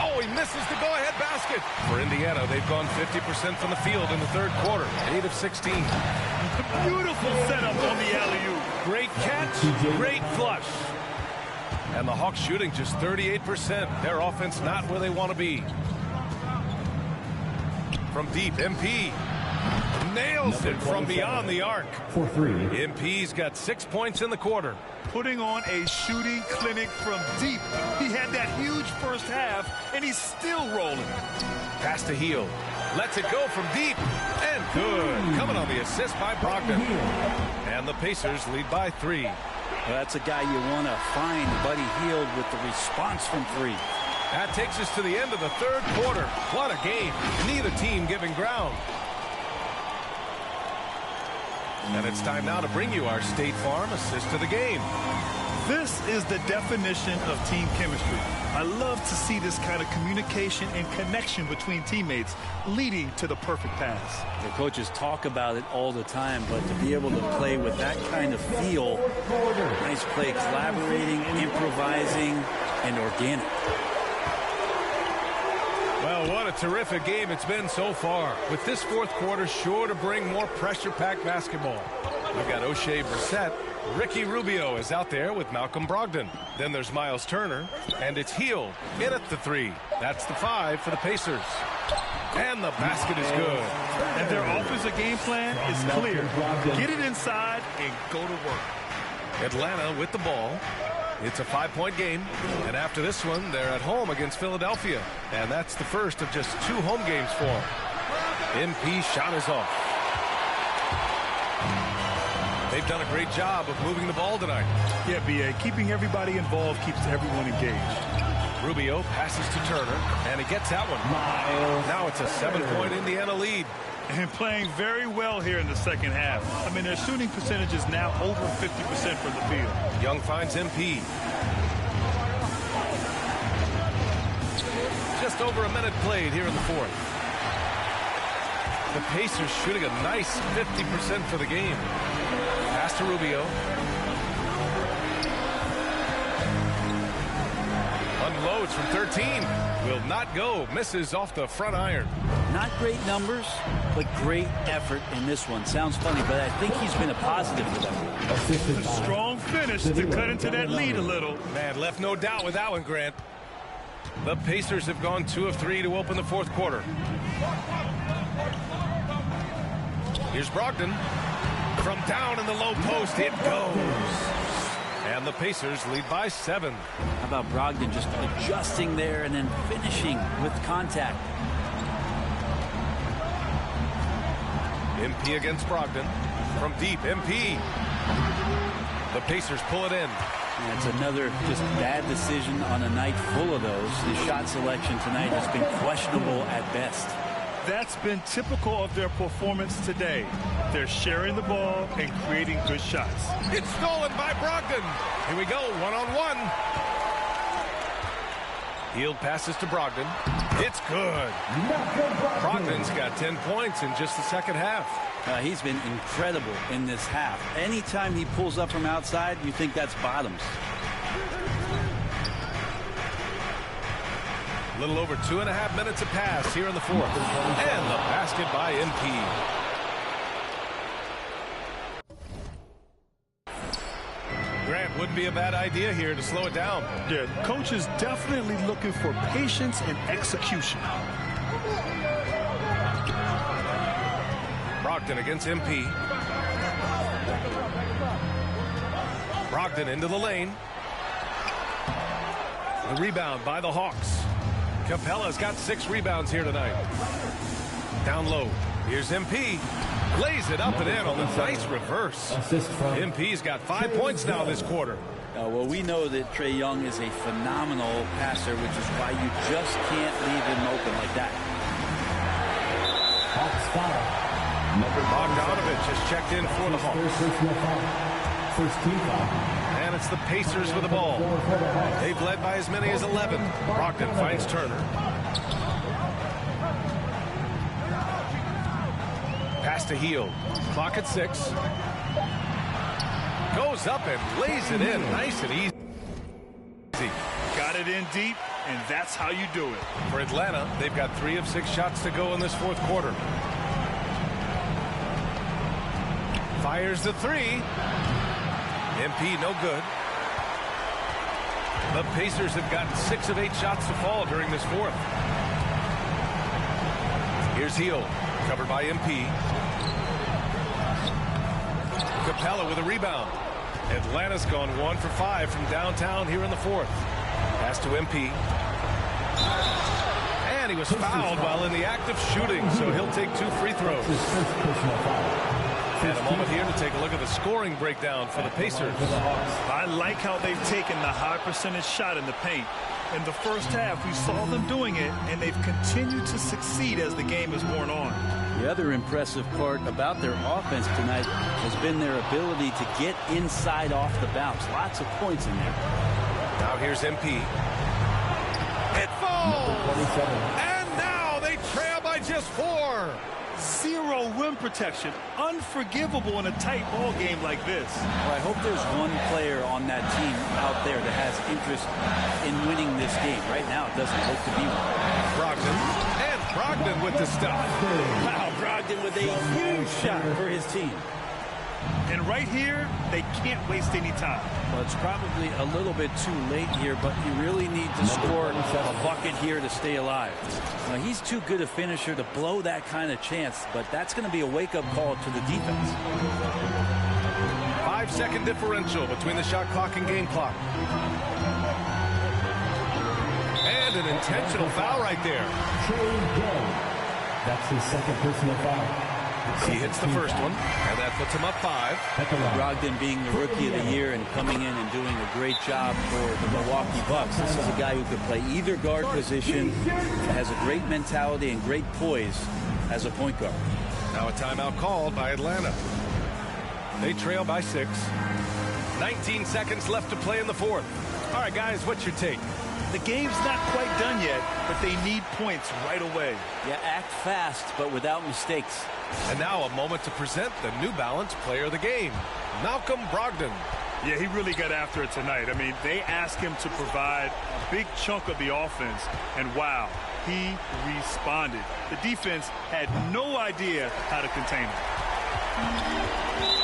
Oh, he misses the go-ahead basket. For Indiana, they've gone 50% from the field in the third quarter. 8 of 16. Beautiful setup on the alley-oop. Great catch, great flush. And the Hawks shooting just 38%. Their offense not where they want to be. From deep, MP nails it from beyond the arc. For 3. MP's got 6 points in the quarter. Putting on a shooting clinic from deep. He had that huge first half, and he's still rolling. Pass to Heel. Lets it go from deep. And good. Coming on the assist by Brogdon. And the Pacers lead by 3. Well, that's a guy you want to find, Buddy Hield, with the response from 3. That takes us to the end of the third quarter. What a game. Neither team giving ground. And it's time now to bring you our State Farm assist of the game. This is the definition of team chemistry. I love to see this kind of communication and connection between teammates leading to the perfect pass. The coaches talk about it all the time, but to be able to play with that kind of feel, nice play, collaborating, improvising, and organic. Well, what a terrific game it's been so far. With this fourth quarter sure to bring more pressure-packed basketball. We've got O'Shea Brissett. Ricky Rubio is out there with Malcolm Brogdon. Then there's Miles Turner, and it's Heel in at the 3. That's the 5 for the Pacers. And the basket is good. And their offensive game plan is clear. Get it inside and go to work. Atlanta with the ball. It's a 5-point game, and after this one, they're at home against Philadelphia. And that's the first of just 2 home games for them. MP shot is off. They've done a great job of moving the ball tonight. Yeah, B.A., keeping everybody involved keeps everyone engaged. Rubio passes to Turner, and he gets that one. Now it's a 7-point Indiana lead. And playing very well here in the second half. I mean, their shooting percentage is now over 50% from the field. Young finds MP. Just over a minute played here in the fourth. The Pacers shooting a nice 50% for the game. Pass to Rubio. Unloads from 13. Will not go. Misses off the front iron. Not great numbers, but great effort in this one. Sounds funny, but I think he's been a positive for them. A strong finish to cut into that lead a little. Man, left no doubt with that one, Grant. The Pacers have gone 2 of 3 to open the fourth quarter. Here's Brogdon. From down in the low post, it goes. And the Pacers lead by 7. How about Brogdon just adjusting there and then finishing with contact? MP against Brogdon. From deep, MP. The Pacers pull it in. And it's another just bad decision on a night full of those. The shot selection tonight has been questionable at best. That's been typical of their performance today. They're sharing the ball and creating good shots. It's stolen by Brogdon. Here we go, one-on-one. Hield passes to Brogdon. It's good. Brogdon's got 10 points in just the second half. He's been incredible in this half. Anytime he pulls up from outside, you think that's bottoms. A little over 2.5 minutes have passed here in the fourth. And the basket by MP. Grant, wouldn't be a bad idea here to slow it down. Yeah, coach is definitely looking for patience and execution. Brogdon against MP. Brogdon into the lane. The rebound by the Hawks. Capella's got 6 rebounds here tonight. Down low. Here's MP. Lays it up and in on the nice reverse. MP's got 5 points now this quarter. Well, we know that Trae Young is a phenomenal passer, which is why you just can't leave him open like that. Hawks foul. Bogdanovich has checked in for the Hawks. First team foul. And it's the Pacers with the ball. They've led by as many as 11. Brogdon finds Turner. Pass to Hield. Clock at 6. Goes up and lays it in nice and easy. Got it in deep, and that's how you do it. For Atlanta, they've got 3 of 6 shots to go in this fourth quarter. Fires the 3. MP no good. The Pacers have gotten 6 of 8 shots to fall during this fourth. Here's Hield, covered by MP. Capella with a rebound. Atlanta's gone 1 for 5 from downtown here in the fourth. Pass to MP. And he was fouled while in the act of shooting, so he'll take 2 free throws. And a moment here to take a look at the scoring breakdown for the Pacers. I like how they've taken the high percentage shot in the paint. In the first half, we saw them doing it, and they've continued to succeed as the game has worn on. The other impressive part about their offense tonight has been their ability to get inside off the bounce. Lots of points in there. Now here's MP. It falls! And now they trail by just 4. Zero rim protection. Unforgivable in a tight ball game like this. Well, I hope there's one player on that team out there that has interest in winning this game. Right now, it doesn't look to be one. Brogdon. And Brogdon with the stuff. Wow, Brogdon with a huge shot for his team. And right here, they can't waste any time. Well, it's probably a little bit too late here, but you really need to score a bucket here to stay alive. Now, he's too good a finisher to blow that kind of chance, but that's going to be a wake-up call to the defense. 5-second differential between the shot clock and game clock. And an intentional foul right there. That's his second personal foul. He hits the first one, and that puts him up 5. Brogdon being the rookie of the year and coming in and doing a great job for the Milwaukee Bucks. This is a guy who could play either guard position, has a great mentality and great poise as a point guard. Now a timeout called by Atlanta. They trail by 6. 19 seconds left to play in the fourth. All right, guys, what's your take? The game's not quite done yet, but they need points right away. Yeah, act fast, but without mistakes. And now a moment to present the New Balance Player of the Game, Malcolm Brogdon. Yeah, he really got after it tonight. I mean, they asked him to provide a big chunk of the offense, and wow, he responded. The defense had no idea how to contain him.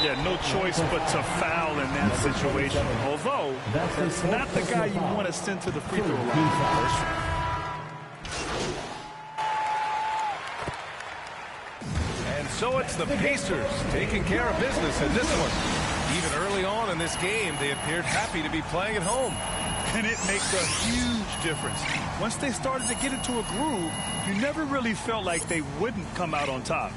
Yeah, no choice but to foul in that situation. Although, that's not the guy you want to send to the free throw line. And so it's the Pacers taking care of business in this one. Even early on in this game, they appeared happy to be playing at home. And it makes a huge difference. Once they started to get into a groove, you never really felt like they wouldn't come out on top.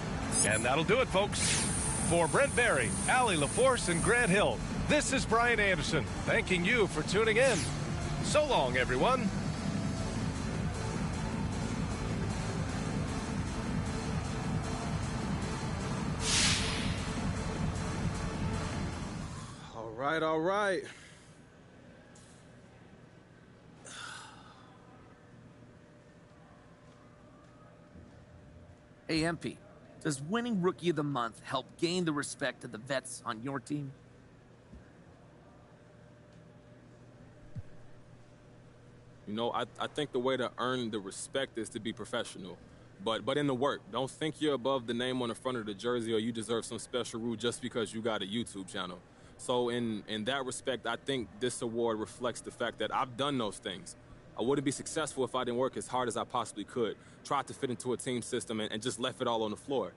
And that'll do it, folks. For Brent Barry, Allie LaForce, and Grant Hill, this is Brian Anderson, thanking you for tuning in. So long, everyone. All right. Hey, MP, does winning Rookie of the Month help gain the respect of the vets on your team? You know, I think the way to earn the respect is to be professional. But in the work, don't think you're above the name on the front of the jersey or you deserve some special rule just because you got a YouTube channel. So in that respect, I think this award reflects the fact that I've done those things. I wouldn't be successful if I didn't work as hard as I possibly could, tried to fit into a team system, and just left it all on the floor.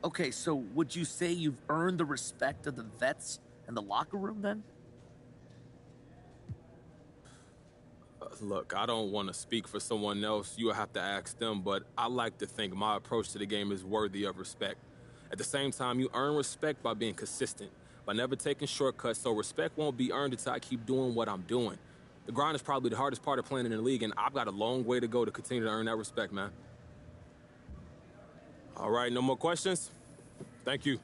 Okay, so would you say you've earned the respect of the vets and the locker room then? Look, I don't want to speak for someone else. You'll have to ask them, but I like to think my approach to the game is worthy of respect. At the same time, you earn respect by being consistent, by never taking shortcuts, so respect won't be earned until I keep doing what I'm doing. The grind is probably the hardest part of playing in the league, and I've got a long way to go to continue to earn that respect, man. All right, no more questions? Thank you.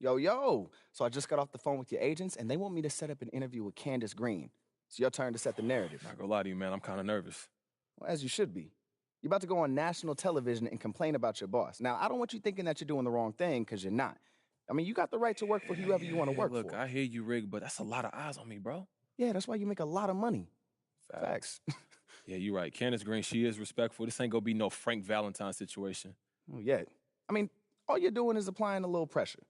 Yo. So I just got off the phone with your agents, and they want me to set up an interview with Candace Green. It's your turn to set the narrative. Not gonna lie to you, man. I'm kind of nervous. Well, as you should be. You're about to go on national television and complain about your boss. Now, I don't want you thinking that you're doing the wrong thing, because you're not. I mean, you got the right to work for whoever you want to work for. Look, I hear you, Rig, but that's a lot of eyes on me, bro. Yeah, that's why you make a lot of money. Facts. Yeah, you're right. Candace Green, she is respectful. This ain't gonna be no Frank Valentine situation. Oh, yeah. I mean, all you're doing is applying a little pressure.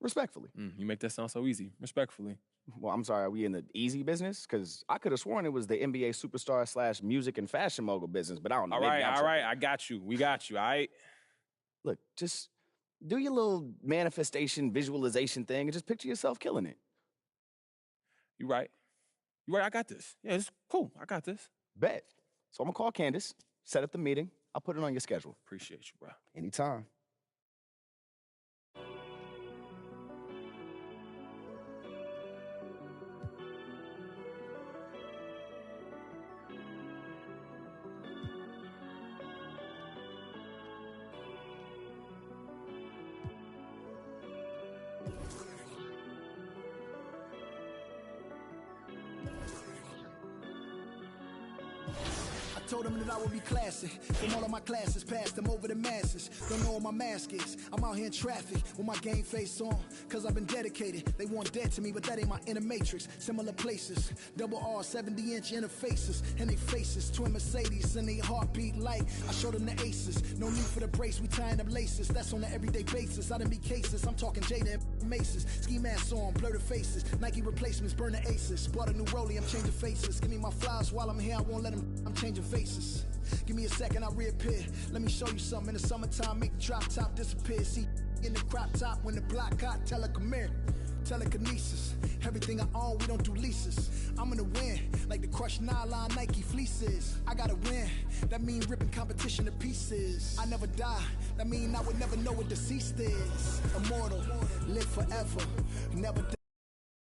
Respectfully. You make that sound so easy. Respectfully. Well, I'm sorry, are we in the easy business? Because I could have sworn it was the NBA superstar / music and fashion mogul business, but I don't know. All right, I got you. We got you, all right? Look, just do your little manifestation, visualization thing and just picture yourself killing it. You're right. I got this. Yeah, it's cool. I got this. Bet. So I'm going to call Candace, set up the meeting. I'll put it on your schedule. Appreciate you, bro. Anytime. Told them that I would be classy. From all of my classes, passed them over the masses. Don't know what my mask is. I'm out here in traffic with my game face on. Cause I've been dedicated. They want dead to me, but that ain't my inner matrix. Similar places. Double R, 70-inch interfaces. And they faces. Twin Mercedes and they heartbeat like I showed them the aces. No need for the brace, we tying up laces. That's on an everyday basis. I done be cases. I'm talking Jada and Maces. Ski masks on, blur the faces. Nike replacements, burn the aces. Bought a new rollie, I'm changing faces. Give me my flowers while I'm here, I won't let them. I'm changing faces. Give me a second, I'll reappear. Let me show you something. In the summertime, make the drop top disappear. See in the crop top when the block hot, tell her come here. Telekinesis, everything I own, we don't do leases. I'm gonna win, like the crushed nylon Nike fleeces. I gotta win, that mean ripping competition to pieces. I never die, that mean I would never know what deceased is. Immortal, live forever, never die.